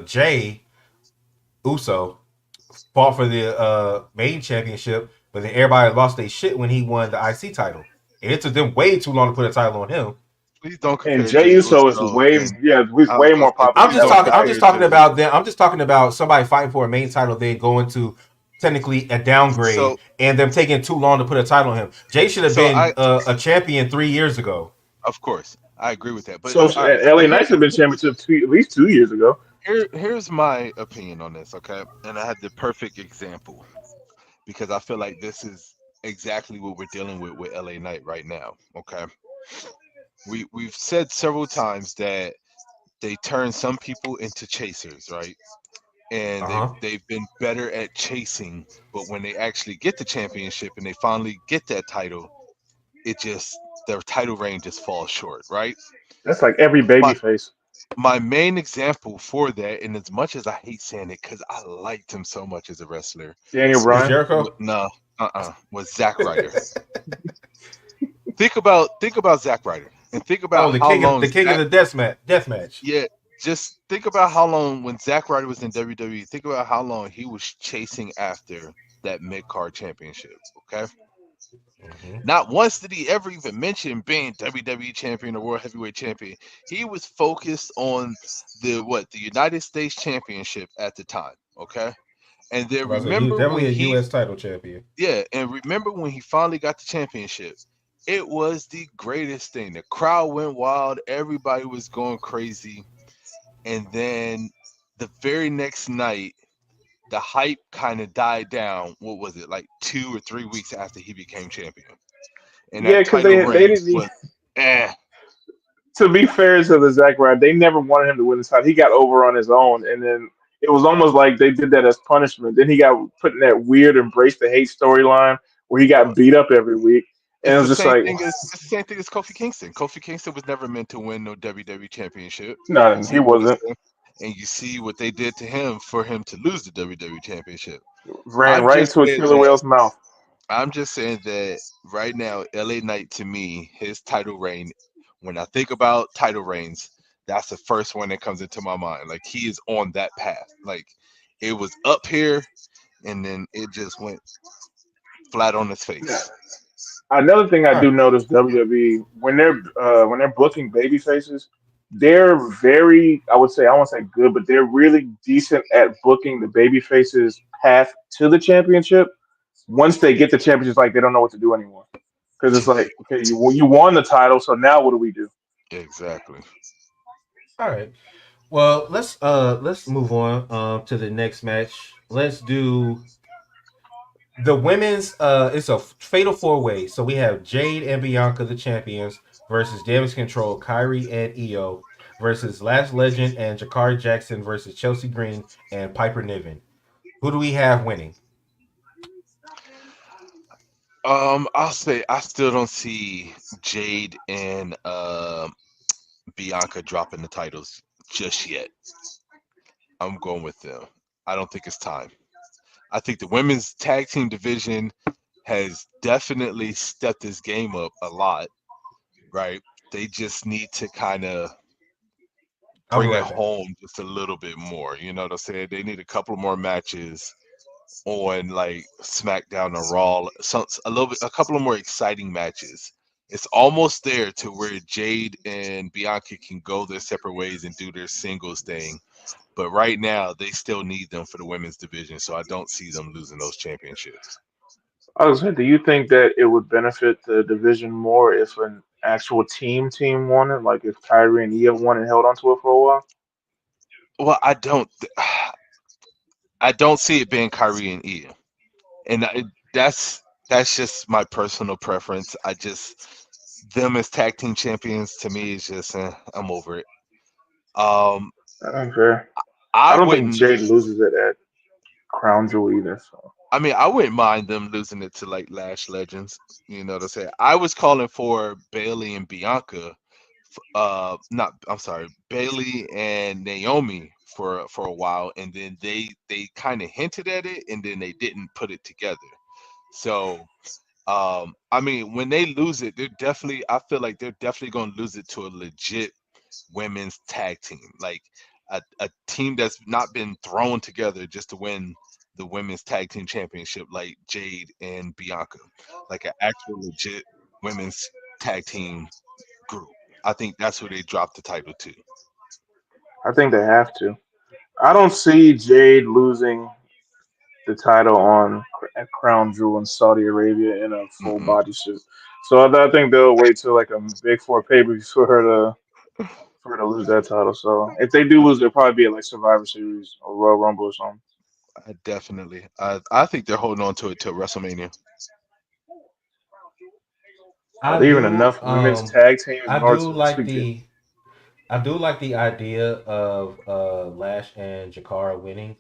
Jay Uso fought for the main championship, but then everybody lost their shit when he won the IC title. And it took them way too long to put a title on him. Please don't and compare Jey Jay Uso is Uso way and he's I was way gonna more say, popular than please don't I'm Jey just compare talking Jay Uso. about Uso. them. I'm just talking about somebody fighting for a main title, then going to technically a downgrade, So and them taking too long to put a title on him. Jay should have so been I a champion 3 years ago. of course I agree with that. But So all right, LA Knights have been championship at least 2 years ago. here's my opinion on this, okay? And I had the perfect example because I feel like this is exactly what we're dealing with LA Knight right now. Okay, we've said several times that they turn some people into chasers, right? and Uh-huh. they've been better at chasing. But when they actually get the championship and they finally get that title, it just their title reign just falls short, right? That's like every My baby face. my main example for that, and as much as I hate saying it because I liked him so much as a wrestler, Daniel Chris Bryan. Jericho. no, was Zack Ryder. Think about Zack Ryder, and think about Oh, how long the king of Zack. the death match. Yeah, just think about how long when Zack Ryder was in WWE. Think about how long he was chasing after that mid card championship. Okay, Hmm. not once did he ever even mention being WWE champion or world heavyweight champion. He was focused on the United States championship at the time. Okay, and then About to say he was remember definitely when a he U.S. title champion. yeah, and remember when he finally got the championship. It was the greatest thing. The crowd went wild. Everybody was going crazy. And then the very next night, the hype kind of died down. What was it, like 2 or 3 weeks after he became champion? And Yeah, that because title they reign didn't. was eh. To be fair to the Zack Ryder, they never wanted him to win the title. He got over on his own, and then it was almost like they did that as punishment. Then he got put in that weird embrace the hate storyline where he got beat up every week, and it It's was the just same like, thing as it's the same thing as Kofi Kingston. Kofi Kingston was never meant to win no WWE championship. no, he You wasn't. understand? And you see what they did to him for him to lose the WWE championship. Ran I'm right just into a saying killer that whale's mouth. I'm just saying that right now, LA Knight to me, his title reign, when I think about title reigns, that's the first one that comes into my mind. Like he is on that path. Like it was up here and then it just went flat on his Yeah. face. Another thing I All right. do notice WWE when they're booking baby faces, they're very I would say I won't say good, but they're really decent at booking the baby faces path to the championship. Once they get the championship, it's like they don't know what to do anymore because it's like okay, you won the title, so now what do we do? Exactly. All right. Well, let's move on to the next match. Let's do the women's. It's a fatal four way. So we have Jade and Bianca, the champions, versus Damage Control, Kyrie and Io, versus Last Legend and Jakari Jackson versus Chelsea Green and Piper Niven. Who do we have winning? I'll say I still don't see Jade and Bianca dropping the titles just yet. I'm going with them. I don't think it's time. I think the women's tag team division has definitely stepped this game up a lot, right? They just need to kind of I'll be bring it right back. home just a little bit more. You know what I'm saying? They need a couple more matches on like SmackDown or Raw, a couple of more exciting matches. It's almost there to where Jade and Bianca can go their separate ways and do their singles thing. But right now, they still need them for the women's division, so I don't see them losing those championships. I was saying, do you think that it would benefit the division more if an actual team won it, like if Kyrie and Io won and held onto it for a while? Well, I don't see it being Kyrie and Io, and that's just my personal preference. I just them as tag team champions to me is just I'm over it. Um, Unfair. I I don't think wouldn't. Jade loses it at Crown Jewel either. So I mean, I wouldn't mind them losing it to like Lash Legends. You know what I'm saying? I was calling for Bailey and Bianca. Not. I'm sorry, Bailey and Naomi for a while, and then they kind of hinted at it, and then they didn't put it together. So I mean, when they lose it, they're definitely. I feel like they're definitely going to lose it to a legit women's tag team, like a team that's not been thrown together just to win the women's tag team championship, like Jade and Bianca, like an actual legit women's tag team group. I think that's who they dropped the title to. I think they have to. I don't see Jade losing the title on at Crown Jewel in Saudi Arabia in a full Mm-mm. body suit. So I think they'll wait till like a big four pay per view for her to lose that title. So if they do lose, it'll probably be at like Survivor Series or Royal Rumble or something. I definitely. I think they're holding on to it till WrestleMania. Are I there even do enough women's tag teams I in order do to like get? the idea of Lash and Jakara winning.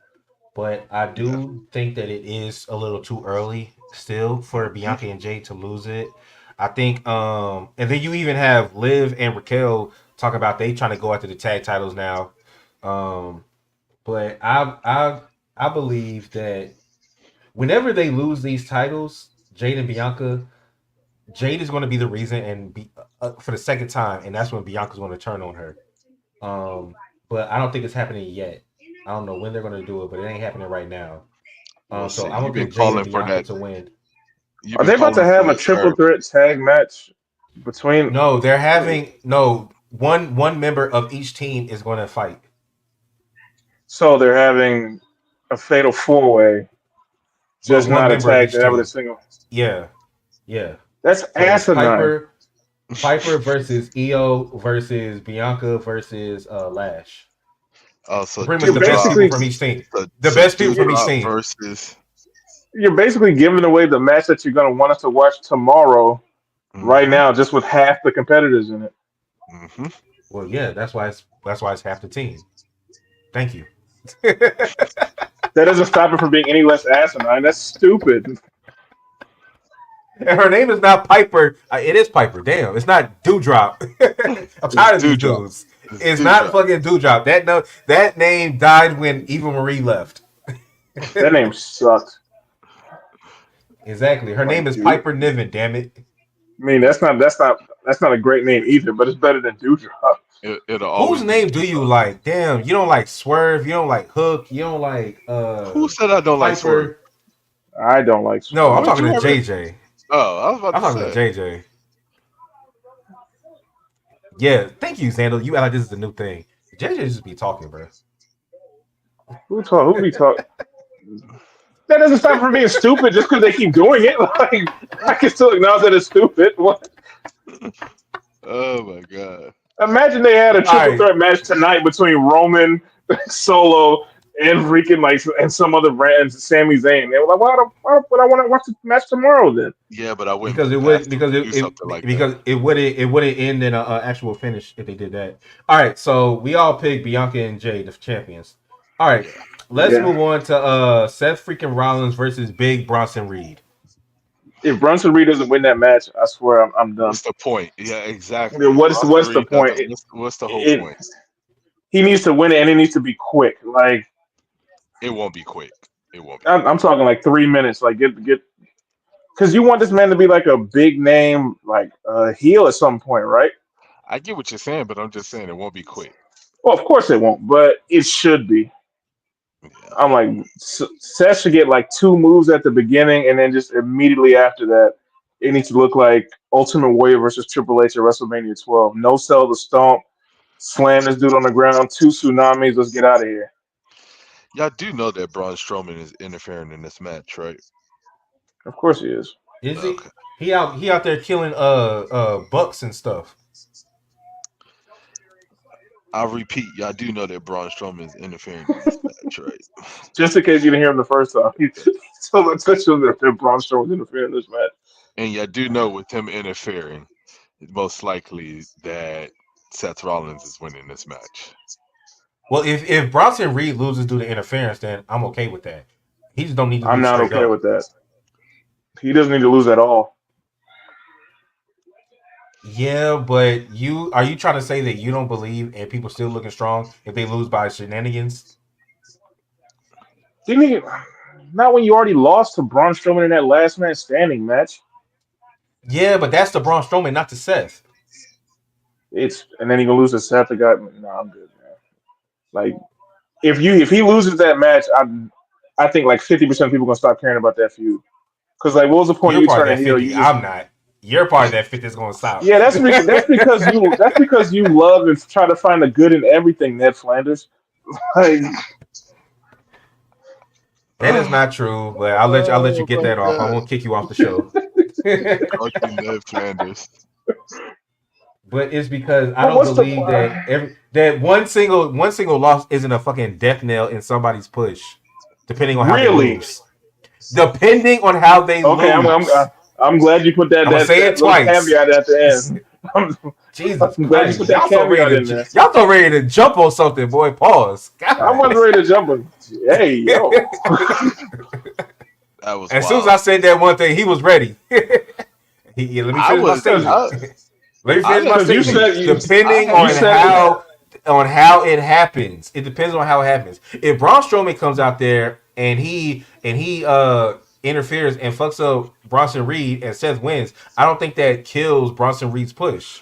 but I Yeah. do think that it is a little too early still for Hmm. Bianca and Jade to lose it. I think and then you even have Liv and Raquel talk about they trying to go after the tag titles now. Um but I believe that whenever they lose these titles, Jade and Bianca, Jade is going to be the reason and be for the second time, and that's when Bianca's going to turn on her. Um, but I don't think it's happening yet. I don't know when they're going to do it, but it ain't happening right now. We'll So see. I'm gonna You've been pick Jade and calling for Bianca that. to win. You've Are been they about to calling for have a that triple swerve. threat tag match between? No, they're having no one member of each team is going to fight. So they're having a fatal four way, But just one not a member of tag each that have a team. single. Yeah, yeah. That's So it's asinine. Piper versus Io versus Bianca versus Lash. So Pretty much You're the best people basically from each team. The so best people from each Dewdrop team. versus. you're basically giving away the match that you're going to want us to watch tomorrow, right Hmm. now, just with half the competitors in it. Hmm. Well, yeah, that's why it's half the team. Thank you. That doesn't stop it from being any less asinine. That's stupid. And her name is not Piper. It is Piper. Damn, it's not Dewdrop. I'm It's tired of these Dewdrop. dudes. It's It's not Dewdrop. fucking Dewdrop. That no, that name died when Eva Marie left. That name sucked. Exactly. Her Like, name is dude. Piper Niven. Damn it. I mean, that's not a great name either, but it's better than Dewdrop. It'll Whose always be name do you Dewdrop. like? Damn, you don't like Swerve. You don't like Hook. You don't like Who said I don't like Swerve? Piper. I don't like No, I'm Swerve. When'd talking you to ever? JJ. Oh, I was about I'm to talking to say. JJ. Yeah, thank you, Xandal. You act like this is a new thing. JJ just be talking, bro. Who be talk? That doesn't stop it from being stupid just because they keep doing it. Like, I can still acknowledge that it's stupid. What? Oh my god. Imagine they had a All triple right, threat match tonight between Roman, Solo, and freaking like and some other brands, Sami Zayn. They were like, why would I want to watch the match tomorrow then? Yeah, but I wouldn't because put it it would past them because to do something it like that. because it wouldn't end in a actual finish if they did that. All right, so we all picked Bianca and Jay the champions. All right, Yeah. let's Yeah. move on to Seth freaking Rollins versus Big Bronson Reed. If Brunson Reed doesn't win that match, I swear I'm done. What's the point? Yeah, Yeah, exactly. If what's Bronson the Reed point? doesn't, what's the whole It point? he needs to win it, and it needs to be quick. Like It won't be quick. It won't be I'm quick. talking like 3 minutes. Like get because you want this man to be like a big name, like heel at some point, right? I get what you're saying, but I'm just saying it won't be quick. Well, of course it won't, but it should be. Yeah. I'm like Seth should get like two moves at the beginning, and then just immediately after that, it needs to look like Ultimate Warrior versus Triple H at WrestleMania 12. No sell the stomp, slam this dude on the ground, two tsunamis. Let's get out of here. Y'all do know that Braun Strowman is interfering in this match, right? Of course he is. Is Okay. he out there killing bucks and stuff? I'll repeat, y'all do know that Braun Strowman is interfering in this match, right? Just in case you didn't hear him the first time, so let's mention that Braun Strowman interfering in this match. And y'all do know with him interfering, it's most likely that Seth Rollins is winning this match. Well, if Bronson Reed loses due to interference, then I'm okay with that. He just don't need to I'm lose not straight okay up. with that. He doesn't need to lose at all. Yeah, but you trying to say that you don't believe and people still looking strong if they lose by shenanigans? Didn't he? Not when you already lost to Braun Strowman in that last man standing match. Yeah, but that's the Braun Strowman, not the Seth. It's and then he gonna lose to Seth. The guy, no, I'm good, man. Like if he loses that match, I think like 50% of people gonna stop caring about that feud. Because like, what was the point of You're you part of turning that heel? You 50. just I'm not. You're part of that 50 that's gonna stop. yeah, that's because you love and try to find the good in everything, Ned Flanders. Like, That is not true, but I'll let you Oh get my that off. I god. won't kick you off the show. Called you Ned Flanders. But it's because I but don't what's the believe that that one single loss isn't a fucking death nail in somebody's push, depending on how they really? lose. Depending on how they Okay, I'm lose. I'm glad you put that I'm gonna that say that it little twice. caveat at the end. Jesus I'm glad you Christ. put that caveat in there. Y'all so ready to jump on something, boy. Pause. I God. wasn't ready to jump in. Hey, yo. That was As soon as I wild. said that one thing, he was ready. Let me I finish my was. statement. I, Let me I finish my didn't Because you statement. said think. I Depending had you on said how it happens, it depends on how it happens. If Braun Strowman comes out there and he interferes and fucks up Bronson Reed and Seth wins, I don't think that kills Bronson Reed's push.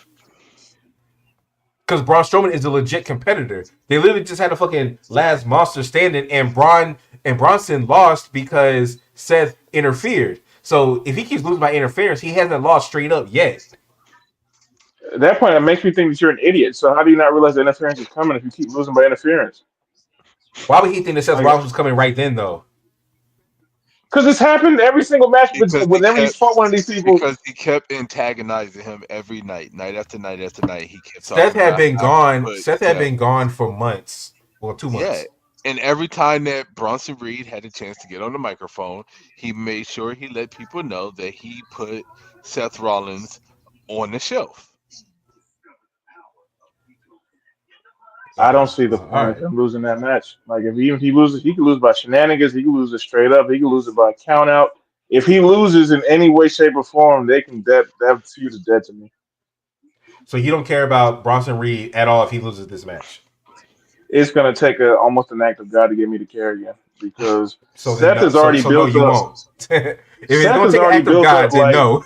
Because Braun Strowman is a legit competitor. They literally just had a fucking last monster standing, and Bronson lost because Seth interfered. So if he keeps losing by interference, he hasn't lost straight up yet. at that point, it makes me think that you're an idiot. So how do you not realize the interference is coming if you keep losing by interference? Why would he think that Seth Like, Rollins was coming right then, though? because it's happened every single match. because he Whenever he's kept fought one of these people, because he kept antagonizing him every night, night after night after night. He kept Seth talking had about been how he gone. put Seth had Seth. been gone for months. Well, Yeah. 2 months. And every time that Bronson Reed had a chance to get on the microphone, he made sure he let people know that he put Seth Rollins on the shelf. I don't Okay. see the All point of right. him losing that match. Like, if even if he loses, he could lose by shenanigans. He could lose it straight up. He could lose it by count out. If he loses in any way, shape, or form, they can that feud is dead to me. So you don't care about Bronson Reed at all if he loses this match. It's gonna take almost an act of God to get me to care again because So then, Seth no, has already so no, built you up. won't. If it's Seth going to has take an already act of built God, up then like no.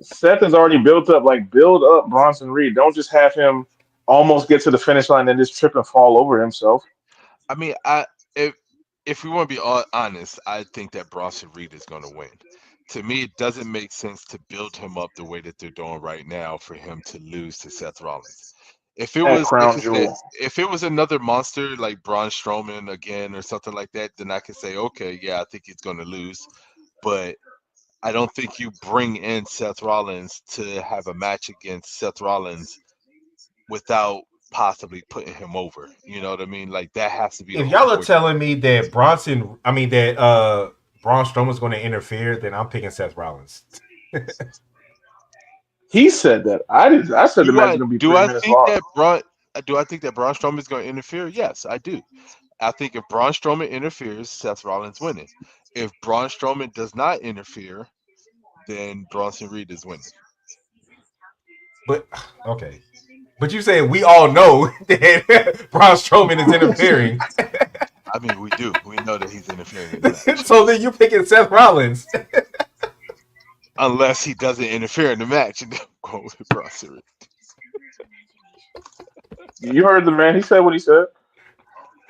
Seth has already built up. Like, build up Bronson Reed. Don't just have him almost get to the finish line and just trip and fall over himself. I mean, I if we want to be all honest, I think that Bronson Reed is going to win. To me, it doesn't make sense to build him up the way that they're doing right now for him to lose to Seth Rollins. If it At was like Crown I said, Jewel. if it was another monster like Braun Strowman again or something like that, then I could say, okay, yeah, I think he's going to lose. But I don't think you bring in Seth Rollins to have a match against Seth Rollins without possibly putting him over. You know what I mean? Like that has to be the If whole y'all are point. telling me that Braun Strowman's going to interfere, then I'm picking Seth Rollins. He said that. I did. I said the Do match is I gonna be do 3 minutes long. I think that Braun Strowman is going to interfere? Yes, I do. I think if Braun Strowman interferes, Seth Rollins winning. If Braun Strowman does not interfere, then Bronson Reed is winning. But okay. But you saying we all know that Braun Strowman is interfering. I mean, we do. We know that he's interfering in the match. So then you picking Seth Rollins. Unless he doesn't interfere in the match, and then I'm going with Bronson Reed. You heard the man. He said what he said.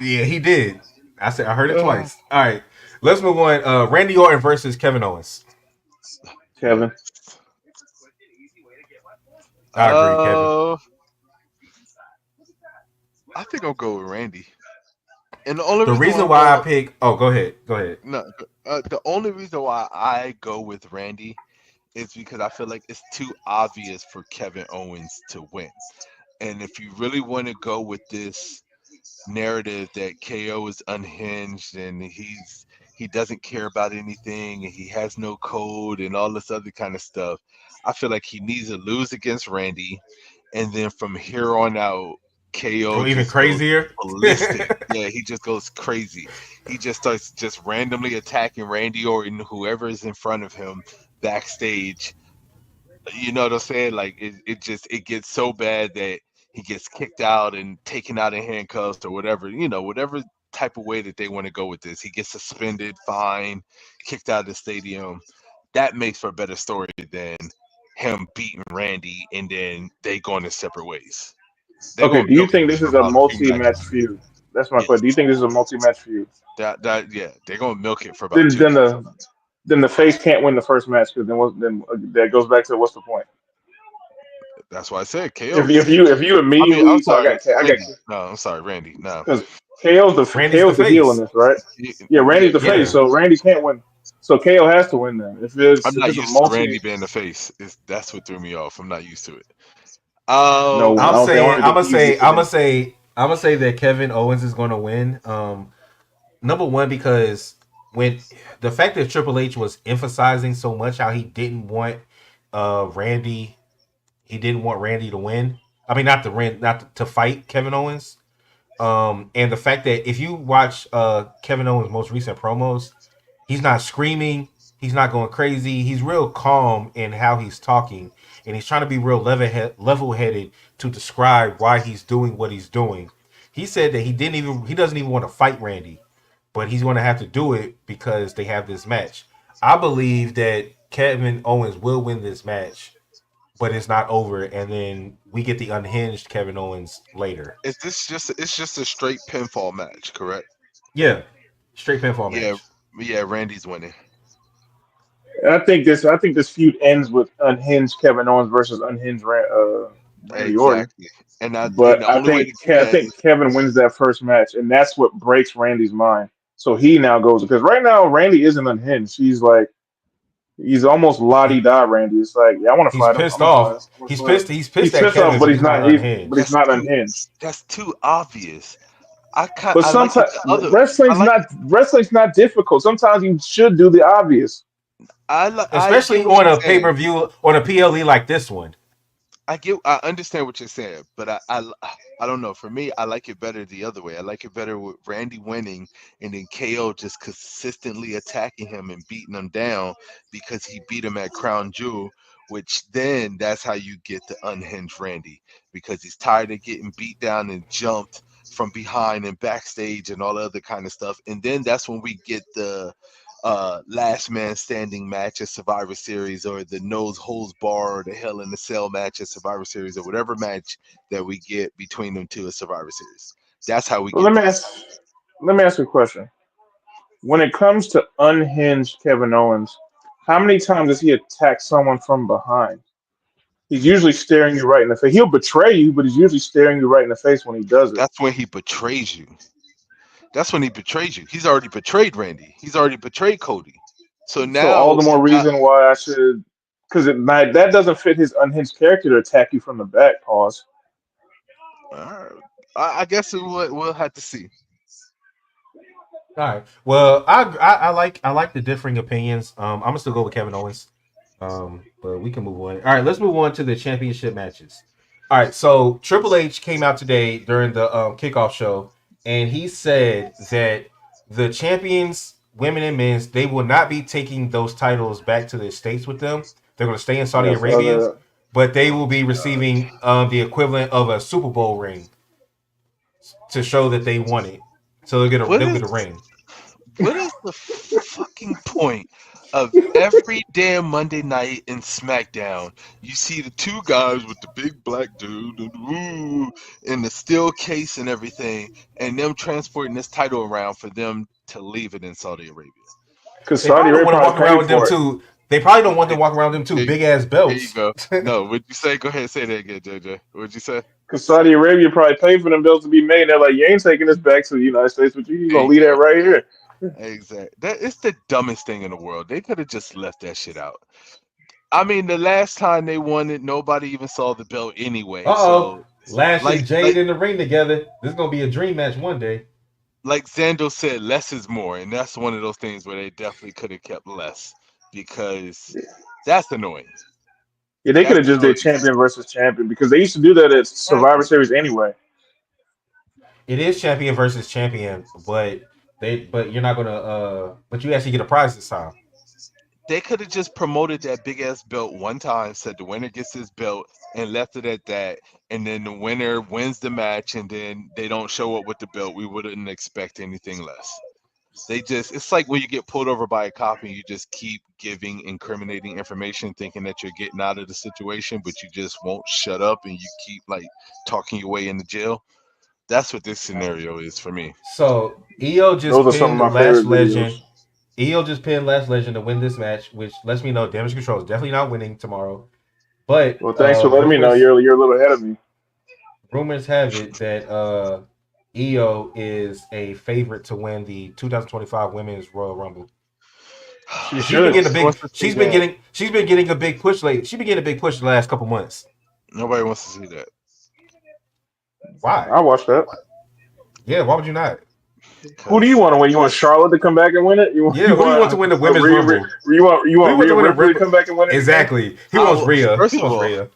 Yeah, he did. I heard it Uh, twice. All right. Let's move on. Randy Orton versus Kevin Owens. Kevin. I agree, Kevin. uh, I think I'll go with Randy. And the only The reason why reason I'm why I going pick go ahead. Go ahead. no, the only reason why I go with Randy is because I feel like it's too obvious for Kevin Owens to win. And if you really want to go with this narrative that KO is unhinged and he doesn't care about anything and he has no code and all this other kind of stuff, I feel like he needs to lose against Randy, and then from here on out, KO Go even just goes crazier. ballistic. Yeah, he just goes crazy. He just starts just randomly attacking Randy Orton, whoever is in front of him backstage. You know what I'm saying? Like it gets so bad that he gets kicked out and taken out in handcuffs or whatever, whatever type of way that they want to go with this. He gets suspended, fined, kicked out of the stadium. That makes for a better story than him beating Randy and then they going their separate ways. They're Okay. gonna Do you milk it think this for is a about 2 matches. multi-match feud? That's my Yeah, question. Do you think this is a multi-match feud? that yeah, they're gonna milk it for about Then, two then matches. the then the face can't win the first match because then that goes back to what's the point? That's why I said If KO's. if you I mean, I'm immediately so sorry, I got Randy. No, I'm sorry, Randy. No, because Randy's the KO's the heel in face. this, right? Yeah, Yeah, Randy's the face, Yeah. so Randy can't win. So KO has to win then. I'm If not it's a used to multi, Randy being the face. That's what threw me off. I'm not used to it. no, I I'm don't think. I saying don't think the easiest for me. I'm gonna say that Kevin Owens is gonna win. Number one, because when the fact that Triple H was emphasizing so much how he didn't want Randy he didn't want Randy to win. I mean, not to fight Kevin Owens. And the fact that if you watch Kevin Owens' most recent promos, he's not screaming, he's not going crazy. He's real calm in how he's talking, and he's trying to be real level headed to describe why he's doing what he's doing. He said that he doesn't even want to fight Randy, but he's going to have to do it because they have this match. I believe that Kevin Owens will win this match, but it's not over, and then we get the unhinged Kevin Owens later. Is this just it's just a straight pinfall match, correct? Yeah, straight pinfall Yeah, match. yeah. Randy's winning. I think this feud ends with unhinged Kevin Owens versus unhinged Randy Orton. Exactly. And But the only way to do I that think is Kevin wins that first match, and that's what breaks Randy's mind. So he now goes because right now Randy isn't unhinged. He's almost la di He da. Randy. It's like, yeah, I want to he's fight him. pissed I'm gonna fight him. off. I'm gonna He's fight him. pissed. He's pissed He's at pissed off, Kevin but for he's being not. He's unhinged. that's not too unhinged. that's too obvious. But I like it sometimes the other. I like wrestling's not difficult. Sometimes you should do the obvious. I get Especially what on you're a pay per saying. view on a PLE like this one. I understand what you're saying, but I don't know. For me, I like it better the other way. I like it better with Randy winning and then KO just consistently attacking him and beating him down because he beat him at Crown Jewel, which then that's how you get the unhinged Randy because he's tired of getting beat down and jumped from behind and backstage and all the other kind of stuff. And then that's when we get the last man standing match at Survivor Series or the nose holds bar or the Hell in the Cell match at Survivor Series or whatever match that we get between them two at Survivor Series. That's how we Well, get this. let me ask you a question. When it comes to unhinged Kevin Owens, how many times does he attack someone from behind? He's usually staring you right in the face. He'll betray you, but he's usually staring you right in the face when he does it. That's when he betrays you. That's when he betrays you. He's already betrayed Randy. He's already betrayed Cody. So So all now, the more reason why I should, because that doesn't fit his unhinged character to attack you from the back. Pause. uh, I guess we'll have to see. All right. Well, I like the differing opinions. I'm gonna still go with Kevin Owens. But we can move on. All right, let's move on to the championship matches. All right, so Triple H came out today during the kickoff show, and he said that the champions, women and men's, they will not be taking those titles back to the states with them. They're going to stay in Saudi Yes, Arabia, but they oh will be god. receiving the equivalent of a Super Bowl ring to show that they won it. So What they'll is get a ring. what is the fucking point of every damn Monday night in SmackDown? You see the two guys with the big black dude and ooh, in the steel case and everything, and them transporting this title around for them to leave it in Saudi Arabia. Because They Saudi probably don't Arabia want to walk probably around paid with them for it. two. They probably don't want to There, walk around with them two there, big ass there you belts. go. No, what'd you say? Go ahead, say that again, JJ. What'd you say? Because Saudi Arabia probably paid for them bills to be made. They're like, you ain't taking this back to the United States, but you There gonna you leave that go. right here. Exactly. That it's the dumbest thing in the world. They could have just left that shit out. I mean, the last time they won it, nobody even saw the belt anyway. Uh-oh. So, Lash like and Jade like in the ring together. This is gonna be a dream match one day. like Zando said, less is more, and that's one of those things where they definitely could have kept less because that's annoying. Yeah, they could That's have just annoying. did champion versus champion because they used to do that at Survivor Exactly. Series anyway. It is champion versus champion, but you're not gonna but you actually get a prize this time. They could have just promoted that big ass belt one time, said the winner gets this belt, and left it at that. And then the winner wins the match, and then they don't show up with the belt. We wouldn't expect anything less. They just, it's like when you get pulled over by a cop and you just keep giving incriminating information, thinking that you're getting out of the situation, but you just won't shut up and you keep like talking your way into jail. That's what this scenario is for me. So EO just Those are some of pinned my Lash favorite videos. Legend. EO just pinned Lash Legend to win this match, which lets me know Damage Control is definitely not winning tomorrow. But Well, thanks for letting me know. You're a little ahead of me. rumors have it that EO is a favorite to win the 2025 Women's Royal Rumble. She She's been should. getting a She big wants to see that. she's been getting a big push lately. She's been getting a big push the last couple months. Nobody wants to see that. Why? I watched that. Yeah, why would you not? Who do you Because want to win? You want Charlotte to come back and win it? Yeah, who do you want to win the women's rumble? You Who do you want want to Rhea win the Ripley to rumble? come back and win it again? Exactly. He I wants will, Rhea. He first of wants all, Rhea.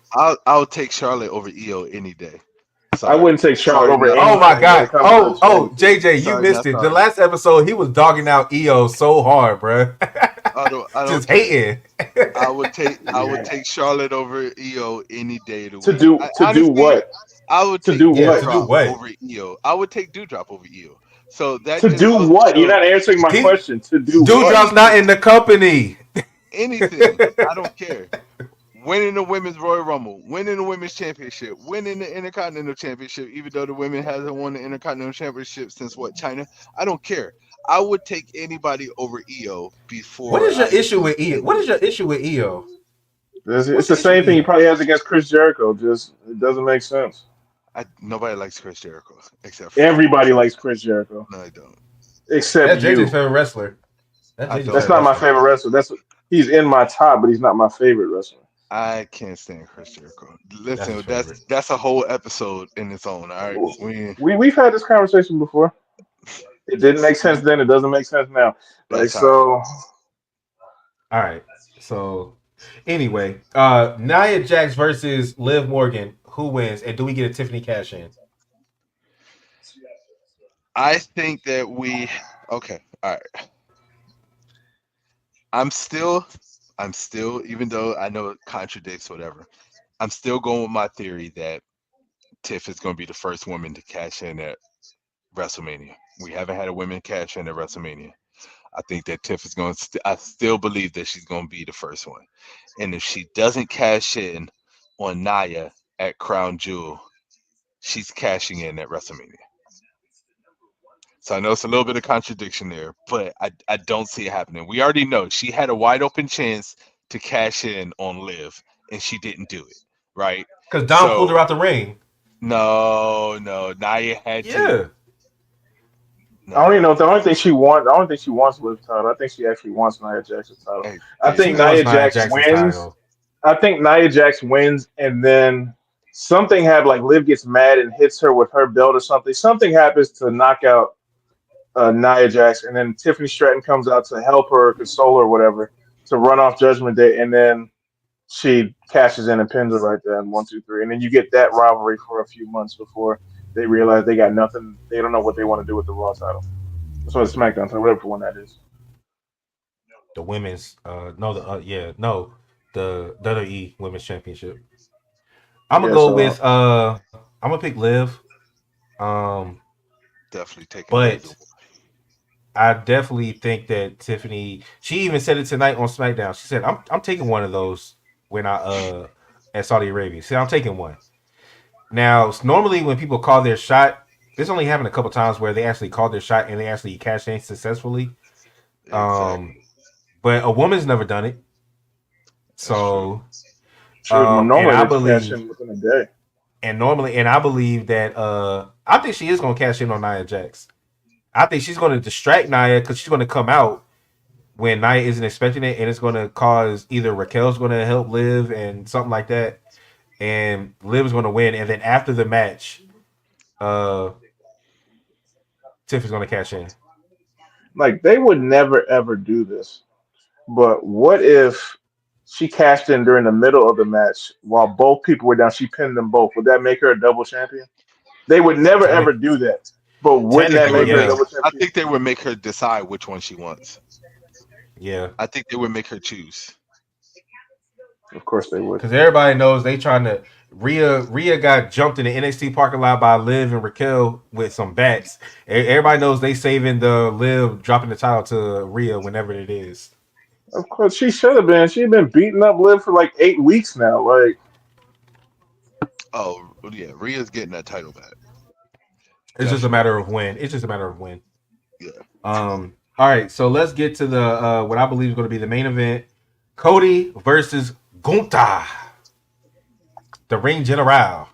I'll take Charlotte over Io any day. I Sorry, wouldn't take Charlotte sorry, over not Oh my anything sorry, when God. it comes to the Oh, championship. JJ, you sorry, missed not it. The sorry. last episode, he was dogging out EO so hard, bro. I don't Just care. hating. I would Yeah. take Charlotte over EO any day of the To week. do to do Honestly, what? I would To take do Yeah, to what? do Dewdrop what? over EO. I would take Dewdrop over EO. So that To just do goes to what? You're show not answering my He question. To do what? Dewdrop's not anything, in the company. anything. I don't care. Winning the women's Royal Rumble, winning the women's championship, winning the Intercontinental Championship, even though the women hasn't won the Intercontinental Championship since what, China? I don't care. I would take anybody over EO What before is your I issue even with EO? think What is your issue with EO? It's What's the your issue same with thing he EO? probably has against Chris Jericho. Just it doesn't make sense. nobody likes Chris Jericho except for me. Everybody So likes Chris Jericho no, I don't. except That's JJ's you. favorite wrestler. That's I JJ's That's don't. favorite not my wrestler. favorite wrestler. He's in my top, but he's not my favorite wrestler. I can't stand Chris Jericho. That's his Listen, favorite. that's a whole episode in its own. All right, We've had this conversation before. It didn't make sense then. It doesn't make sense now. Like that's how. so, All right. So anyway, Nia Jax versus Liv Morgan. Who wins? And do we get a Tiffany cash in? I think that we. Okay. All right. I'm still. I'm still. Even though I know it contradicts whatever. I'm still going with my theory that Tiff is going to be the first woman to cash in at WrestleMania. We haven't had a woman cash in at WrestleMania. I think that Tiff is going to. I still believe that she's going to be the first one. And if she doesn't cash in on Nia at Crown Jewel, she's cashing in at WrestleMania. So I know it's a little bit of contradiction there, but I don't see it happening. We already know she had a wide open chance to cash in on Liv, and she didn't do it, right? Because Dom pulled So her out the ring. no, Nia had to. Yeah. I don't even No, know. The only thing she wants, I don't think she wants Liv title. I think she actually wants Nia Jax's title. I She think exactly. wants Nia Nia Jax Jackson's wins. title. I think Nia Jax wins, and then something happens. Like Liv gets mad and hits her with her belt or something. Something happens to knock out Nia Jax, and then Tiffany Stratton comes out to help her, console her, whatever, to run off Judgment Day, and then she cashes in and pins her right there in 1, 2, 3, and then you get that rivalry for a few months before they realize they got nothing. They don't know what they want to do with the Raw title. That's what SmackDown title, whatever one that is. The women's no the no the WWE Women's Championship. I'm gonna Yeah, go so with I'm gonna pick Liv. Um, Definitely taking Liv. but I definitely think that Tiffany. She even said it tonight on SmackDown. She said, "I'm taking one of those when I at Saudi Arabia. See, I'm taking one." Now, normally when people call their shot, this only happened a couple times where they actually called their shot and they actually cashed in successfully. Um, Exactly. but a woman's never done it. That's true. So, true. and Normally I they cash believe, in within a day. and I believe that I think she is gonna cash in on Nia Jax. I think she's gonna distract Nia because she's gonna come out when Nia isn't expecting it, and it's going to cause either Raquel's going to help Liv and something like that, and Liv is going to win, and then after the match, uh, Tiff is going to cash in. Like they would never ever do this. But what if she cashed in during the middle of the match while both people were down? She pinned them both. Would that make her a double champion? They would never ever Technic- do that. But wouldn't that They Technically, make would her a make. yeah, double I champion? think they would make her decide which one she wants. yeah, I think they would make her choose. Of course they would. because everybody knows they trying to. Rhea got jumped in the NXT parking lot by Liv and Raquel with some bats. Everybody knows they saving the Liv dropping the title to Rhea whenever it is. Of course she should have been. She'd been beating up Liv for like 8 weeks now. Like Oh yeah, Rhea's getting that title back. It's just a Definitely. matter of when. It's just a matter of when. Yeah. All right, so let's get to the what I believe is going to be the main event: Cody versus Gunta, the Ring General.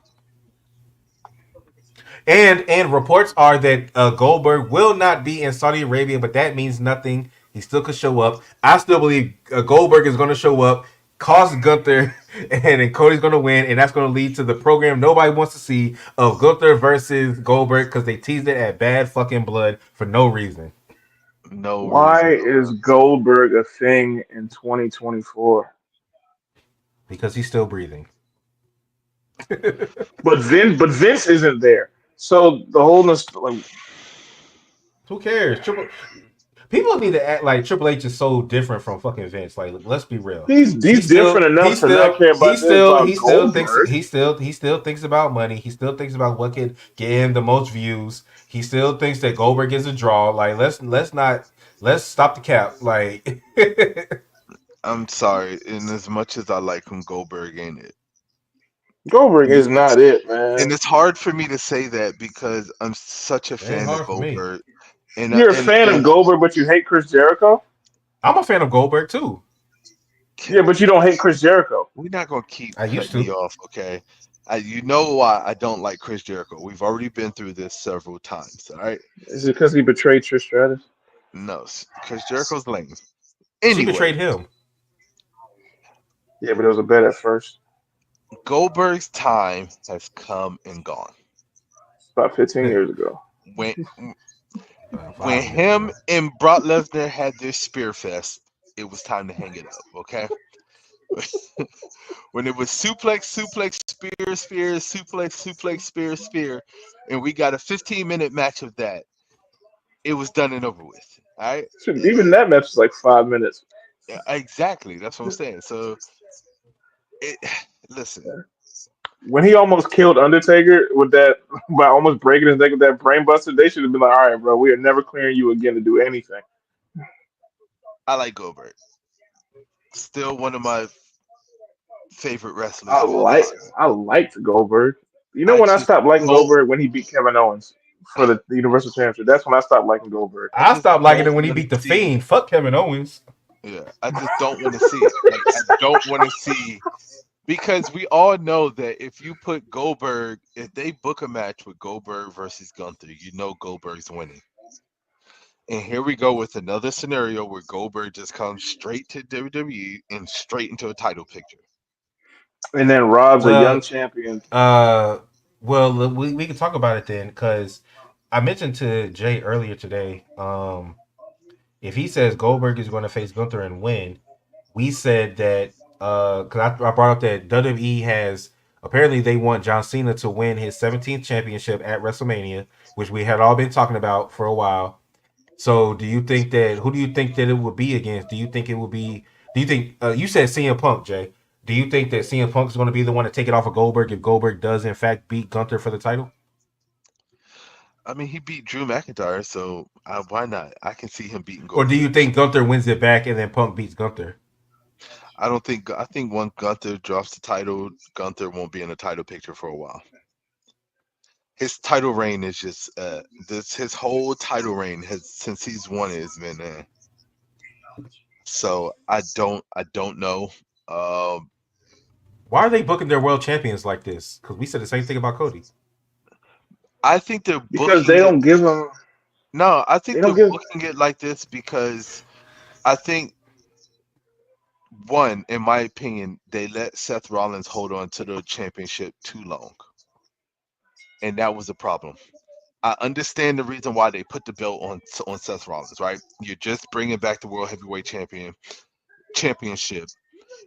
And reports are that Goldberg will not be in Saudi Arabia, but that means nothing. He still could show up. I still believe Goldberg is going to show up, cause Gunther and then Cody's gonna win, and that's gonna lead to the program nobody wants to see of Gunther versus Goldberg because they teased it at Bad Fucking Blood for no reason. No Why reason. is Goldberg a thing in 2024? Because he's still breathing. But Vince isn't there. So the whole like, Who cares? People need to act like Triple H is so different from fucking Vince. Like, let's be real. he's different enough to not care about Goldberg. He still thinks about money. He still thinks about what can get him the most views. He still thinks that Goldberg is a draw. Like, let's stop the cap. Like, I'm sorry, and as much as I like him, Goldberg ain't it. Goldberg And is it's, not it, and man. it's hard for me to say that because I'm such a it ain't fan of hard for me. Goldberg. And You're a fan of Goldberg, but you hate Chris Jericho. I'm a fan of Goldberg too. Yeah, but you don't hate Chris Jericho. we're not gonna keep I used cutting me to. off, okay? You know why I don't like Chris Jericho. We've already been through this several times, all right? Is it because he betrayed Trish Stratus? No, Chris Jericho's lame. She Anyway, betrayed him. Yeah, but it was a bet at first. Goldberg's time has come and gone. About 15 years ago. When 5 years him ago. and Brock Lesnar had their spear fest, it was time to hang it up, okay? When it was suplex, spear, spear, and we got a 15-minute match of that, it was done and over with. All right? Shit, even that match was like 5 minutes. Yeah, exactly. That's what I'm saying. So, it, listen, When he almost killed Undertaker with that by almost breaking his neck with that brain buster, they should have been like, "All right, bro, we are never clearing you again to do anything." I like Goldberg. Still one of my favorite wrestlers of all time. I liked Goldberg. You know I when I just stopped liking don't. Goldberg when he beat Kevin Owens for the Universal Championship. That's when I stopped liking Goldberg. I I just stopped liking don't it when he want to beat the see. Fiend. Fuck Kevin Owens. Yeah, I just don't want to see it. Like I don't want to see because we all know that if you put Goldberg, if they book a match with Goldberg versus Gunther, you know Goldberg's winning. And here we go with another scenario where Goldberg just comes straight to WWE and straight into a title picture. And then Rob's a young Well, champion. uh, we can talk about it then because I mentioned to Jay earlier today. If he says Goldberg is going to face Gunther and win, we said that because I brought up that WWE has apparently they want John Cena to win his 17th championship at WrestleMania, which we had all been talking about for a while. So, do you think that who do you think that it would be against? Do you think it would be? Do you think you said CM Punk, Jay? Do you think that CM Punk is going to be the one to take it off of Goldberg if Goldberg does in fact beat Gunther for the title? I mean, he beat Drew McIntyre, so why not? I can see him beating Or do you Goldberg. think Gunther wins it back and then Punk beats Gunther? I don't think. I think once Gunther drops the title, Gunther won't be in the title picture for a while. His title reign is just this. His whole title reign has since he's won it has been. So I don't know. Um, Why are they booking their world champions like this? Because we said the same thing about Cody. I think they're Because booking it. No, I they think don't they're give booking it like this because I think one, in my opinion, they let Seth Rollins hold on to the championship too long, and that was a problem. I understand the reason why they put the belt on Seth Rollins, right? You're just bringing back the World Heavyweight Championship.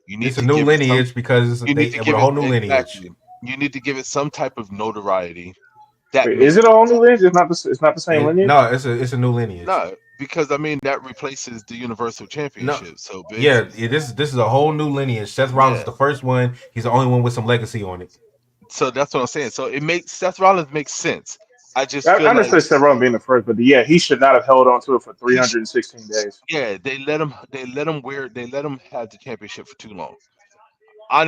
You need It's a to new give it some. lineage because You need they to with give a it whole new lineage. exactly. You need to give it some type of notoriety. That Wait, is makes it all new lineage? It's not the same lineage. No, it's a new lineage. no, because I mean that replaces the Universal No, Championship. So yeah, basically, this is a whole new lineage. Seth Rollins is yeah. the first one. He's the only one with some legacy on it. So that's what I'm saying. So it makes Seth Rollins makes sense. I just I feel like understood Seth Rollins being the first, but yeah, he should not have held on to it for he, sh- 316 days. yeah, they let him have the championship for too long.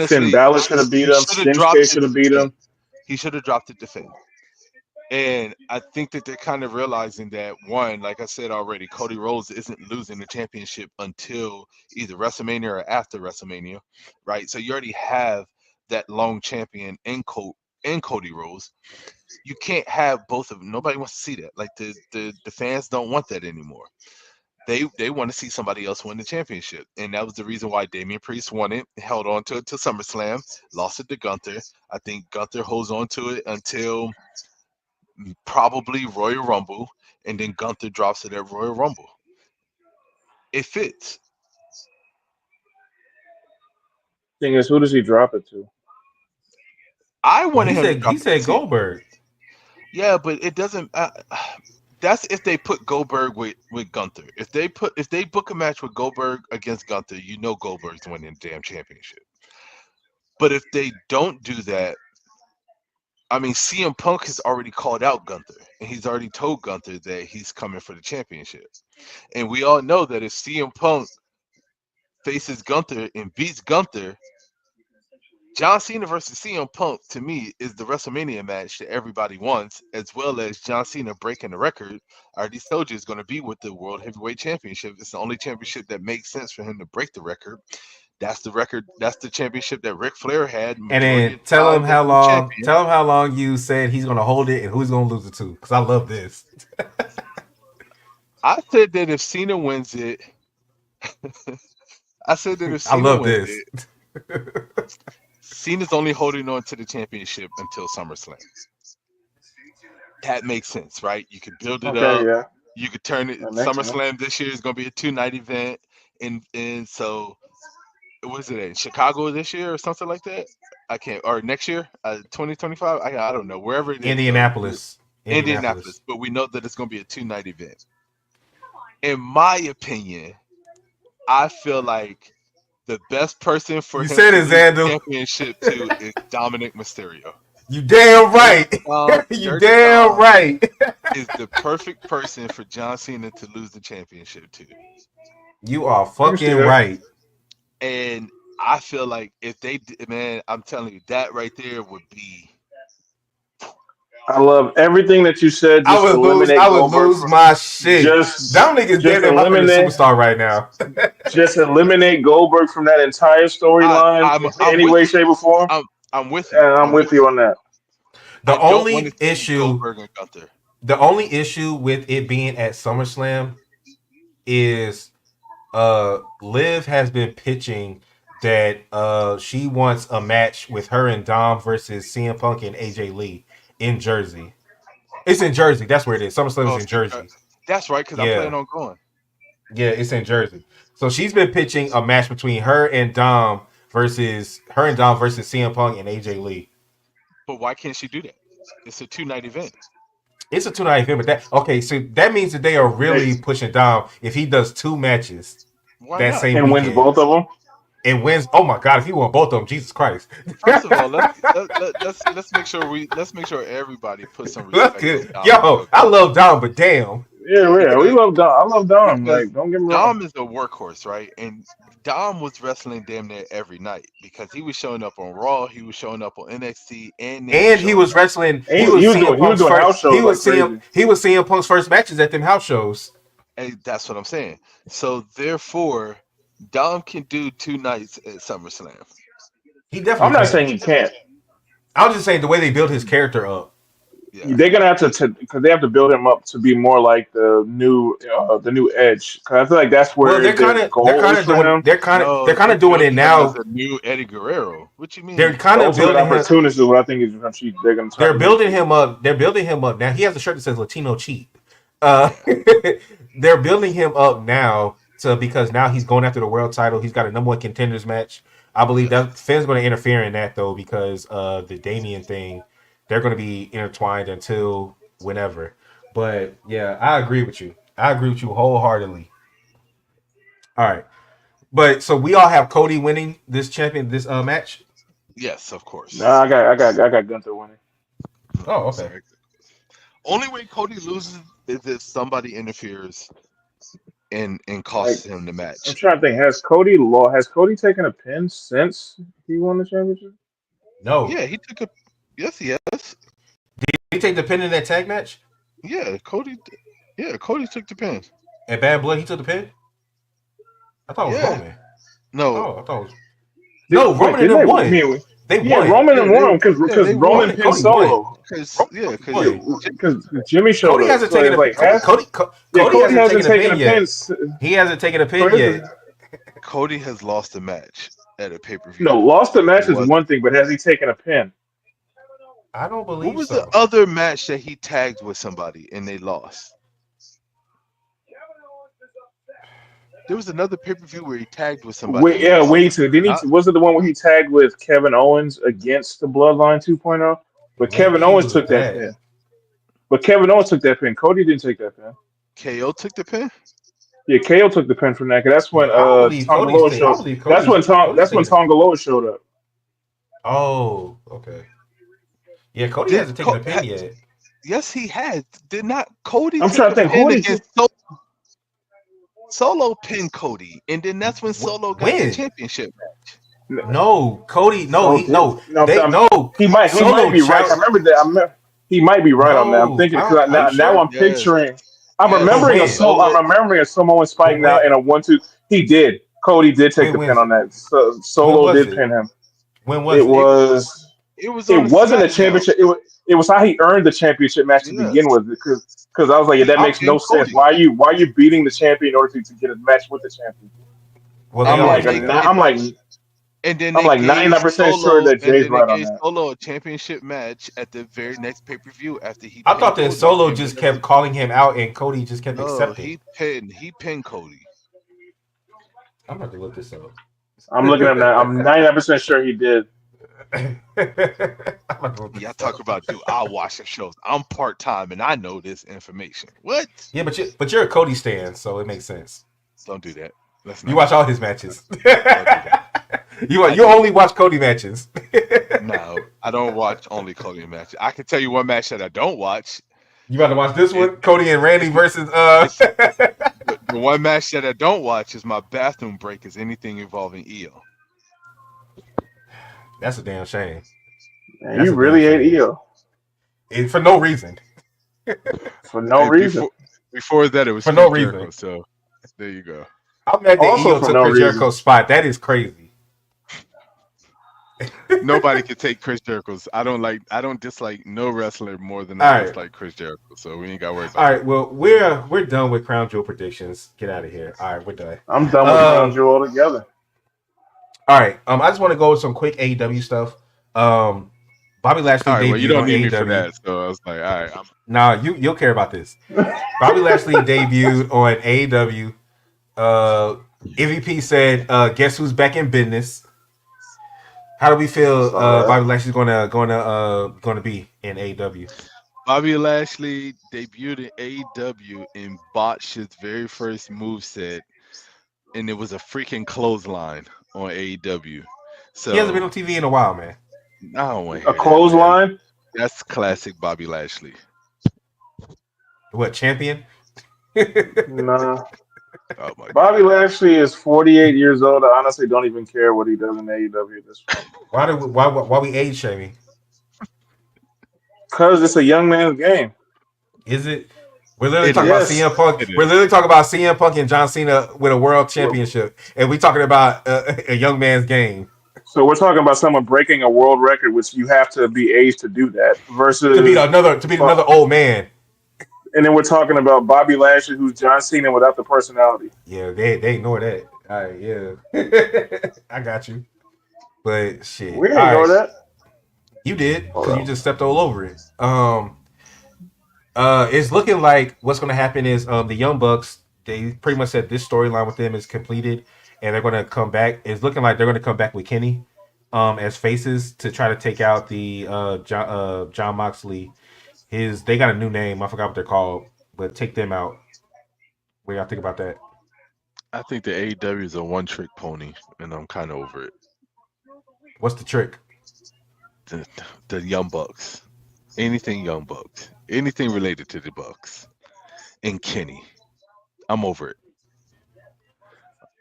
Finn Honestly, Balor should have beat he him. should have dropped Shinsuke it should to have beat defend. him. He should have dropped it to defend. And I think that they're kind of realizing that one, like I said already, Cody Rhodes isn't losing the championship until either WrestleMania or after WrestleMania, right? So you already have that long champion in Cody Rhodes. You can't have both of them. Nobody wants to see that. Like the fans don't want that anymore. They want to see somebody else win the championship, and that was the reason why Damian Priest won it, held on to it to SummerSlam, lost it to Gunther. I think Gunther holds on to it until probably Royal Rumble, and then Gunther drops it at Royal Rumble. It fits. Thing is, who does he drop it to? I Well, wanted him to drop he it to said Goldberg. Yeah, but it doesn't. That's if they put Goldberg with Gunther. If they book a match with Goldberg against Gunther, you know Goldberg's winning the damn championship. But if they don't do that, I mean, CM Punk has already called out Gunther, and he's already told Gunther that he's coming for the championship. And we all know that if CM Punk faces Gunther and beats Gunther, John Cena versus CM Punk to me is the WrestleMania match that everybody wants, as well as John Cena breaking the record. I already told you it's going to be with the World Heavyweight Championship. It's the only championship that makes sense for him to break the record. That's the record. That's the championship that Ric Flair had And majority then of the time that he was champion. tell him how long you said he's gonna hold it and who he's gonna lose it to. Because I love this. I said that if Cena wins it, I said that if I Cena love wins this. it, Cena's only holding on to the championship until SummerSlam. That makes sense, right? You could build it Okay, up. yeah. You could turn it. That makes sense. SummerSlam this year is going to be a 2-night event, and so what is it in Chicago this year or something like that? I can't. Or next year, 2025. I don't know. Wherever it is, Indianapolis. Indianapolis. But we know that it's going to be a 2-night event. In my opinion, I feel like the best person for You him said to it, lose the Xander. championship to is Dominic Mysterio. You damn right. You Dirty damn Dom right. is the perfect person for John Cena to lose the championship to. You are I can see fucking that. right. And I feel like if they, man, I'm telling you, that right there would be. I love everything that you said. I Just eliminate would Goldberg. lose my shit. Dominic is damn near my favorite Eliminate. superstar right now. Just eliminate Goldberg from that entire storyline in any with way, you. shape, or form. I'm with you. And I'm with you on that. The I don't want only to see issue, Goldberg and Gunther. the only issue with it being at SummerSlam is Liv has been pitching that she wants a match with her and Dom versus CM Punk and AJ Lee in Jersey. It's in Jersey. That's where it is. SummerSlam is in Jersey. That's right, because I plan on going. Yeah, it's in Jersey. So she's been pitching a match between her and Dom versus CM Punk and AJ Lee. But why can't she do that? It's a 2-night event. It's a 2-night event, but so that means that they are really pushing Dom if he does 2 matches Why not? same and weekend. wins both of them. And wins. Oh my God! If he won both of them, Jesus Christ! First of all, let's make sure everybody puts some respect. Yo, I love Dom, but damn. Yeah, we love Dom. I love Dom. Because Like, don't get me wrong. Dom is a workhorse, right? And Dom was wrestling damn near every night because he was showing up on Raw, he was showing up on NXT, and he was wrestling. He was doing house shows. He was seeing Punk's first matches at them house shows. And that's what I'm saying. So therefore, Dom can do 2 nights at SummerSlam. He definitely. I'm not saying he can't. I was just saying the way they build his character up. Yeah. They're gonna have to because they have to build him up to be more like the new Edge. Because I feel like that's where they're kind of doing it now. As a new Eddie Guerrero. What you mean? They're kind of building opportunities. Is what I think they're gonna. They're building him up. They're building him up now. He has a shirt that says Latino cheat. They're building him up now because now he's going after the world title. He's got a #1 contenders match. I believe that Finn's going to interfere in that though because the Damian thing. They're going to be intertwined until whenever. But yeah, I agree with you. I agree with you wholeheartedly. All right, but so we all have Cody winning this match. Yes, of course. Nah, I got Gunther winning. Oh, okay. Only way Cody loses is if somebody interferes and costs him the match. I'm trying to think. Has Cody taken a pin since he won the championship? No. Yeah, he took a. Yes, he has. Did he take the pin in that tag match? Yeah, Cody took the pin. At Bad Blood, he took the pin? I thought it was Roman. No. Oh, I thought it was... No, Roman and them won. They Yeah, won. Roman won because they Roman won. pinned Cody won. Solo. Because Roman yeah, fucking because Yeah, won. because Jimmy showed Cody up. hasn't So taken it's a like Cody, yeah, Cody Cody hasn't hasn't taken a taken a pin pin. yet. He hasn't taken a pin So yet. Cody has lost a match at a pay per no, view. lost the It match is was one thing, but has he taken a pin? I don't what believe was the so. other match that he tagged with somebody and they lost? There was another pay per view where he tagged with somebody Wait, and they yeah, lost. wait. So did he? Not, Was it the one where he tagged with Kevin Owens against the Bloodline 2.0? But Kevin Maybe it Owens was took that that. pin. But Kevin Owens took that pin. Cody didn't take that pin. KO took the pin. Yeah, KO took the pin from that. 'Cause that's when Yeah, I don't believe Tonga Cody's. Loa I showed. don't believe That's when Cody's taking it. Tonga Loa showed up. Oh, okay. Yeah, Cody Did hasn't taken a pin yet. yes, he had. Did not Cody I'm took trying to a think who pin did he. against Solo pinned Cody, and then that's when Solo got the When? championship. No, Cody. No, So he no. No, They no. he might Solo be right. I child. remember that. He might be right on that. I'm No, thinking I because don't. Are you now sure? I'm yes, picturing. yes. But when? I'm remembering a Samoan But spike now when? in a 1-2. He did. Cody did take When the pin was on it? that. So, When Solo was did it? pin him. When It was it? was. It was It on wasn't a SmackDown. championship. It was how he earned the championship match to Yes, begin with. Because I was like, yeah, that he makes no pinned sense. Cody. Why are you beating the champion in order to get a match with the champion? Well, they I'm always like do that. I'm like 99% sure that And Jay's then they right on gave that. Solo a championship match at the very next pay per view after he I pinned thought that Cody. Solo And just whatever. kept calling him out, and Cody just kept No, accepting. he pinned Cody. I'm about to look this up. I'm looking at him now. I'm 99% sure he did. I'm about to look Y'all this talk up. about dude. I watch the shows. I'm part time and I know this information. What? Yeah, but you're a Cody stan, so it makes sense. Don't do that. Let's You not watch do all that. his matches. Don't do that. you only watch Cody matches. No, I don't watch only Cody matches. I can tell you one match that I don't watch. You about to watch this It, one? Cody and Randy it's versus it's the one match that I don't watch is my bathroom break is anything involving Io. That's a damn shame. Man, That's you a damn really hate shame. EO For no reason. for no And reason. before that it was For no Chris Jericho. reason. So there you go. I'm mad that Also Io for took no Chris reason. Jericho's spot. That is crazy. Nobody can take Chris Jericho's. I don't dislike no wrestler more than I All right. dislike Chris Jericho. So we ain't got to worry All about right. Well, we're done with Crown Jewel predictions. Get out of here. All right, we're done. I'm done with Crown Jewel altogether. All right. I just want to go with some quick AEW stuff. Bobby Lashley All right, well, you debuted don't on need me for AEW. that. So I was like, all right. Nah, you'll care about this. Bobby Lashley debuted on AEW. MVP said, "Guess who's back in business?" How do we feel? Bobby Lashley's gonna be in AEW. Bobby Lashley debuted in AEW and botched his very first moveset, and it was a freaking clothesline on AEW. So He hasn't been on TV in a while, man. I don't want to A hear that, man. clothesline? That's classic Bobby Lashley. What champion? Nah. Oh my Bobby god. Lashley is 48 years old. I honestly don't even care what he does in AEW at this point. Why we age shaming? Because it's a young man's game. Is it? We're literally It talking about is. CM Punk. It We're is. literally talking about CM Punk and John Cena with a world championship, and we're talking about a young man's game. So we're talking about someone breaking a world record, which you have to be aged to do that, versus To beat another old man. And then we're talking about Bobby Lashley, who's John Cena without the personality. Yeah, they ignore that. All right, yeah, I got you. But shit, We all didn't ignore right, that. you did Hold because you on. just stepped all over it. It's looking like what's going to happen is the Young Bucks. They pretty much said this storyline with them is completed, and they're going to come back. It's looking like they're going to come back with Kenny, as faces to try to take out the John Moxley. They got a new name. I forgot what they're called, but take them out. What do y'all think about that? I think the AEW is a one-trick pony, and I'm kind of over it. What's the trick? The Young Bucks, anything Young Bucks, anything related to the Bucks, and Kenny. I'm over it.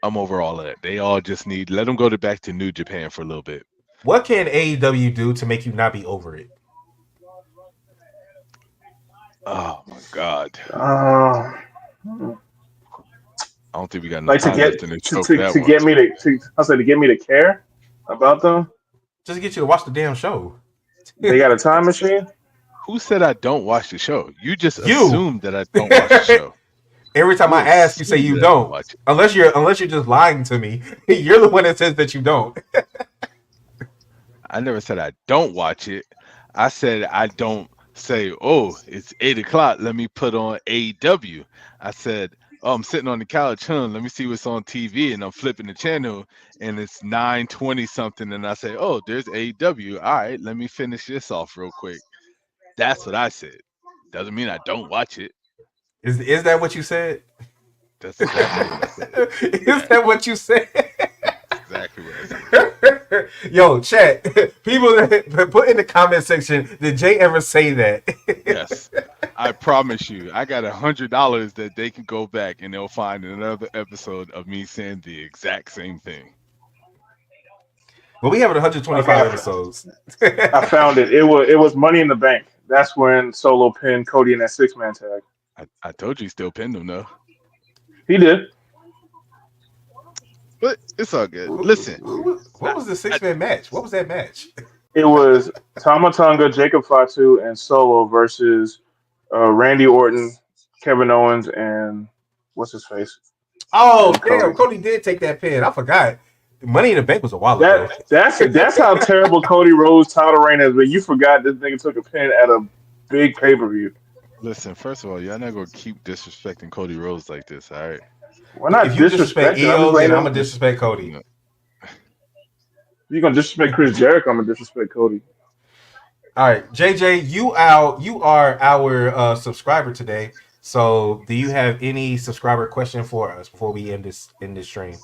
I'm over all of that. They all just let them go back to New Japan for a little bit. What can AEW do to make you not be over it? Oh my god! Uh, I don't think we got enough like to time get left in this show for that to one. get me to get me to care about them. Just to get you to watch the damn show. They got a time machine. Who said I don't watch the show? You just You. assumed that I don't watch the show. Every time I You ask, you say assumed you that I don't don't. watch it. Unless you're just lying to me. You're the one that says that you don't. I never said I don't watch it. I said I don't say, oh, it's 8 o'clock. Let me put on AEW. I said, oh, I'm sitting on the couch. Let me see what's on TV. And I'm flipping the channel and it's 9:20 something. And I say, oh, there's AEW. All right, let me finish this off real quick. That's what I said. Doesn't mean I don't watch it. Is that what you said? That's exactly what I said. Is that what you said? That's exactly what I said. Yo, chat. People put in the comment section, did Jay ever say that? Yes. I promise you, I got $100 that they can go back and they'll find another episode of me saying the exact same thing. But we have 125 Okay, episodes. I found it. It was Money in the Bank. That's when Solo pinned Cody in that 6-man tag. I told you he still pinned him though. He did. But it's all good. Listen, What was the 6-man match? What was that match? It was Tama Tonga, Jacob Fatu, and Solo versus Randy Orton, Kevin Owens, and what's his face? Oh, And damn. Cody. Cody did take that pin. I forgot. Money in the Bank was a while ago. That's how terrible Cody Rhodes' title reign is. But you forgot this nigga took a pin at a big pay-per-view. listen, first of all, y'all not gonna keep disrespecting Cody Rhodes like this, all right? We're not If you disrespect disrespecting. I'm just EO, then letting I'm him. going to disrespect Cody. You know, If you're gonna disrespect Chris Jericho, I'm gonna disrespect Cody. All right, JJ, you are our subscriber today. So, do you have any subscriber question for us before we end this stream?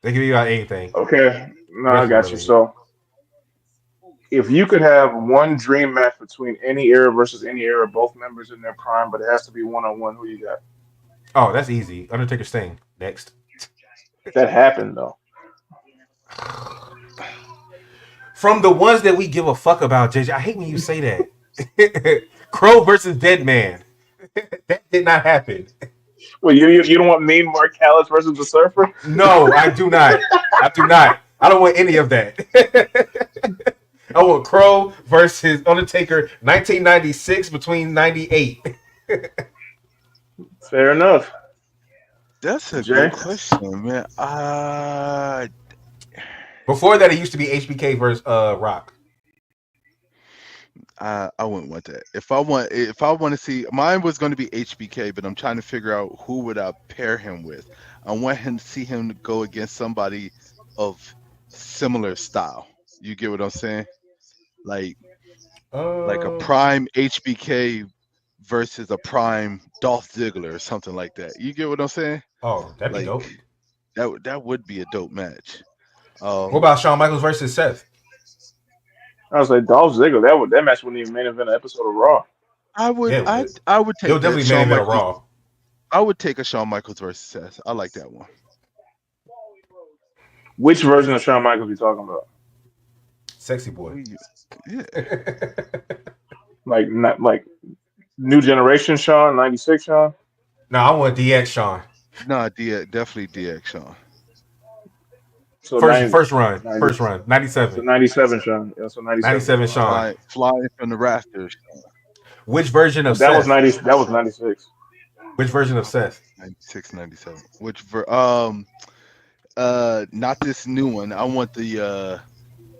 They can be about anything. Okay, no, I Wrestling got you. related. So, if you could have one dream match between any era versus any era, both members in their prime, but it has to be one-on-one, who you got? Oh, that's easy. Undertaker Sting. Next. That happened though. From the ones that we give a fuck about, JJ, I hate when you say that. Crow versus Dead Man. That did not happen. Well, you don't want Mean Mark Callis versus the Surfer? No, I do not. I do not. I don't want any of that. I want Crow versus Undertaker 1996 between 98. Fair enough. that's a Jay? good question, man. Before that, it used to be HBK versus Rock. I wouldn't want that. If I want to see, mine was going to be HBK, but I'm trying to figure out who would I pair him with. I want him to see him to go against somebody of similar style. You get what I'm saying? Like a Uh, prime HBK versus a prime Dolph Ziggler or something like that. You get what I'm saying? oh, that'd be Like dope. that would be a dope match. What about Shawn Michaels versus Seth? I was like Dolph Ziggler. That match wouldn't even main event an episode of Raw. I Yeah, would it would. I would It would take that definitely main Shawn event a Michaels. Raw. I would take a Shawn Michaels versus Seth. I like that one. Which version of Shawn Michaels are you talking about? Sexy boy. Yeah. Like not like New Generation Shawn, '96 Shawn. No, I want DX Shawn. No, definitely DX Shawn. So First 90, first run. 90 First run. so 97. '97 Shawn. Yeah, so '97 97 Shawn. Shawn. Flying from the rafters. Which version of That was Seth? 90. That was '96. Which version of Seth? 96, 97. Not this new one. I want the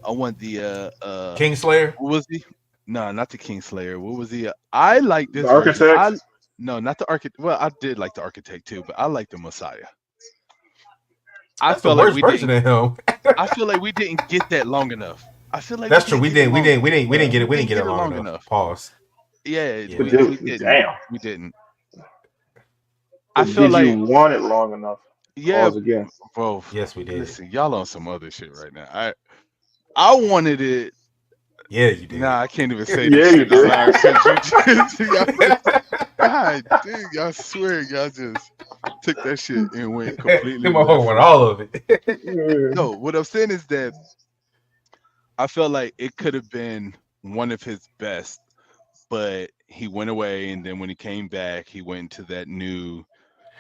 Kingslayer? what was he? No, not the Kingslayer. What was he? I like The this version. Architect. No, not the architect. Well, I did like the architect too, but I like the Messiah. I That's the feel like worst we version didn't. of him. I feel like we didn't get that long enough. I feel like That's true. We get it didn't. We long- didn't. We didn't. We didn't get it. We didn't didn't get it get long enough. Pause. Yeah, Yeah. But we dude, didn't. damn. We didn't. I But feel did like you want it long enough? yeah, Pause again. bro. Yes, we did. Listen, y'all on some other shit right now. I wanted it. Yeah, you did. Nah, I can't even say Yeah, this you shit did. out loud 'cause God, dude, y'all swear y'all just took that shit and went completely Him left. want field. all of it. No, what I'm saying is that I felt like it could have been one of his best, but he went away, and then when he came back, he went into that new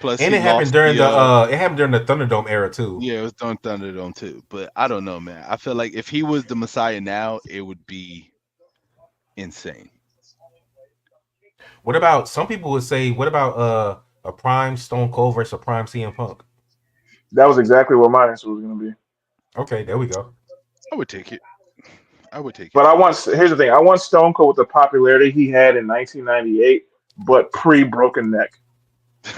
Plus, And he it happened lost during the it happened during the Thunderdome era too. yeah, it was on Thunderdome too. But I don't know, man. I feel like if he was the Messiah now, it would be insane. What about some people would say? What about a prime Stone Cold versus a prime CM Punk? That was exactly what my answer was going to be. Okay, there we go. I would take it. I would take But it. I want here's the thing: I want Stone Cold with the popularity he had in 1998, but pre-broken neck,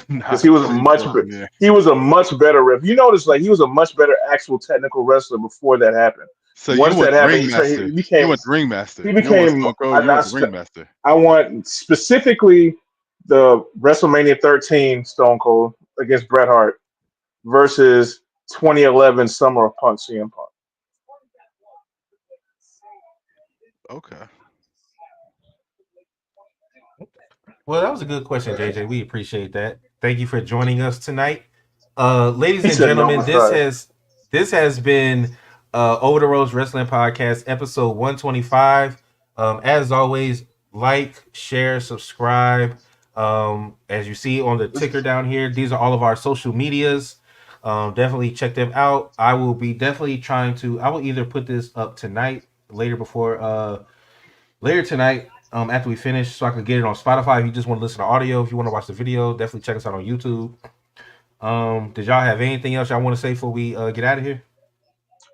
because Not pre-broken. Yeah. he was a much better ref. You notice, like he was a much better actual technical wrestler before that happened. So you Once want that the happened, ringmaster? he You became want the ringmaster? he You don't want became Stone Cold. You want not. the ringmaster? I want specifically the WrestleMania 13 Stone Cold against Bret Hart versus 2011 Summer of Punk CM Punk. Okay. Well, that was a good question, JJ. We appreciate that. Thank you for joining us tonight. Ladies He and said no gentlemen, Messiah. this has been Over the Roads Wrestling Podcast, episode 125. As always, like, share, subscribe. As you see on the ticker down here, these are all of our social medias. Definitely check them out. I will be definitely trying to. I will either put this up tonight, later tonight, after we finish, so I can get it on Spotify. If you just want to listen to audio, if you want to watch the video, definitely check us out on YouTube. Did y'all have anything else y'all want to say before we get out of here?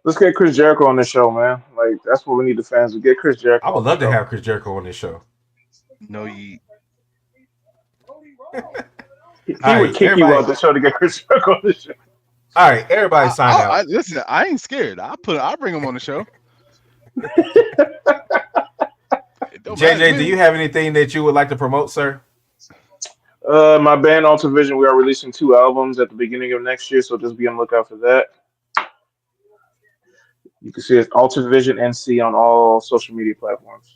Let's get Chris Jericho on this show, man. Like that's what we need the fans to get Chris I Jericho would on the love to show. have Chris Jericho on this show. No, you. He All would right, kick you everybody. out the show to get Chris Jericho on the show. All right, everybody, sign out. Listen. I ain't scared. I'll bring him on the show. It don't matter to JJ, do me. you have anything that you would like to promote, sir? My band Alter Vision, we are releasing 2 albums at the beginning of next year, so just be on the lookout for that. You can see it Alter Vision NC on all social media platforms.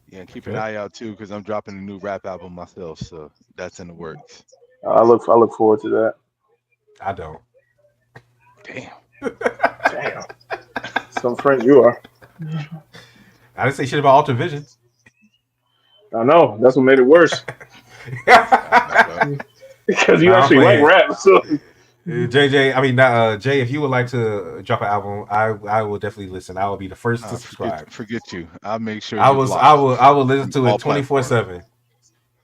Yeah, and keep an Okay. eye out too, because I'm dropping a new rap album myself, so that's in the works. I look forward to that. I don't. Damn. Damn, some friend you are. I didn't say shit about Alter Vision. I know that's what made it worse because you Nah, I'm actually like playing. rap. So JJ, I mean, Jay, if you would like to drop an album, I will definitely listen. I will be the first to subscribe. Forget you. I'll make sure you're blocked I will listen from to all it 24 platforms. 7.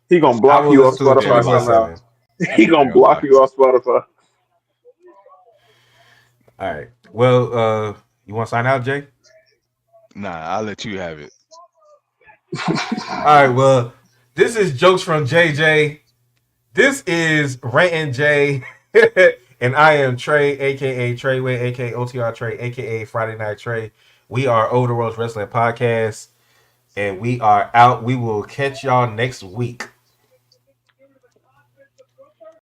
he gonna I block will you off listen to it Stay Spotify 24 blocked. somehow. 7. He gonna Stay block you unblocked. off Spotify. All right. Well, you want to sign out, Jay? Nah, I'll let you have it. All right. Well, this is Jokes from JJ. This is Rant and Jay. And I am Trey, aka Treyway, aka OTR Trey, aka Friday Night Trey. We are Over the Roads Wrestling Podcast. And we are out. We will catch y'all next week.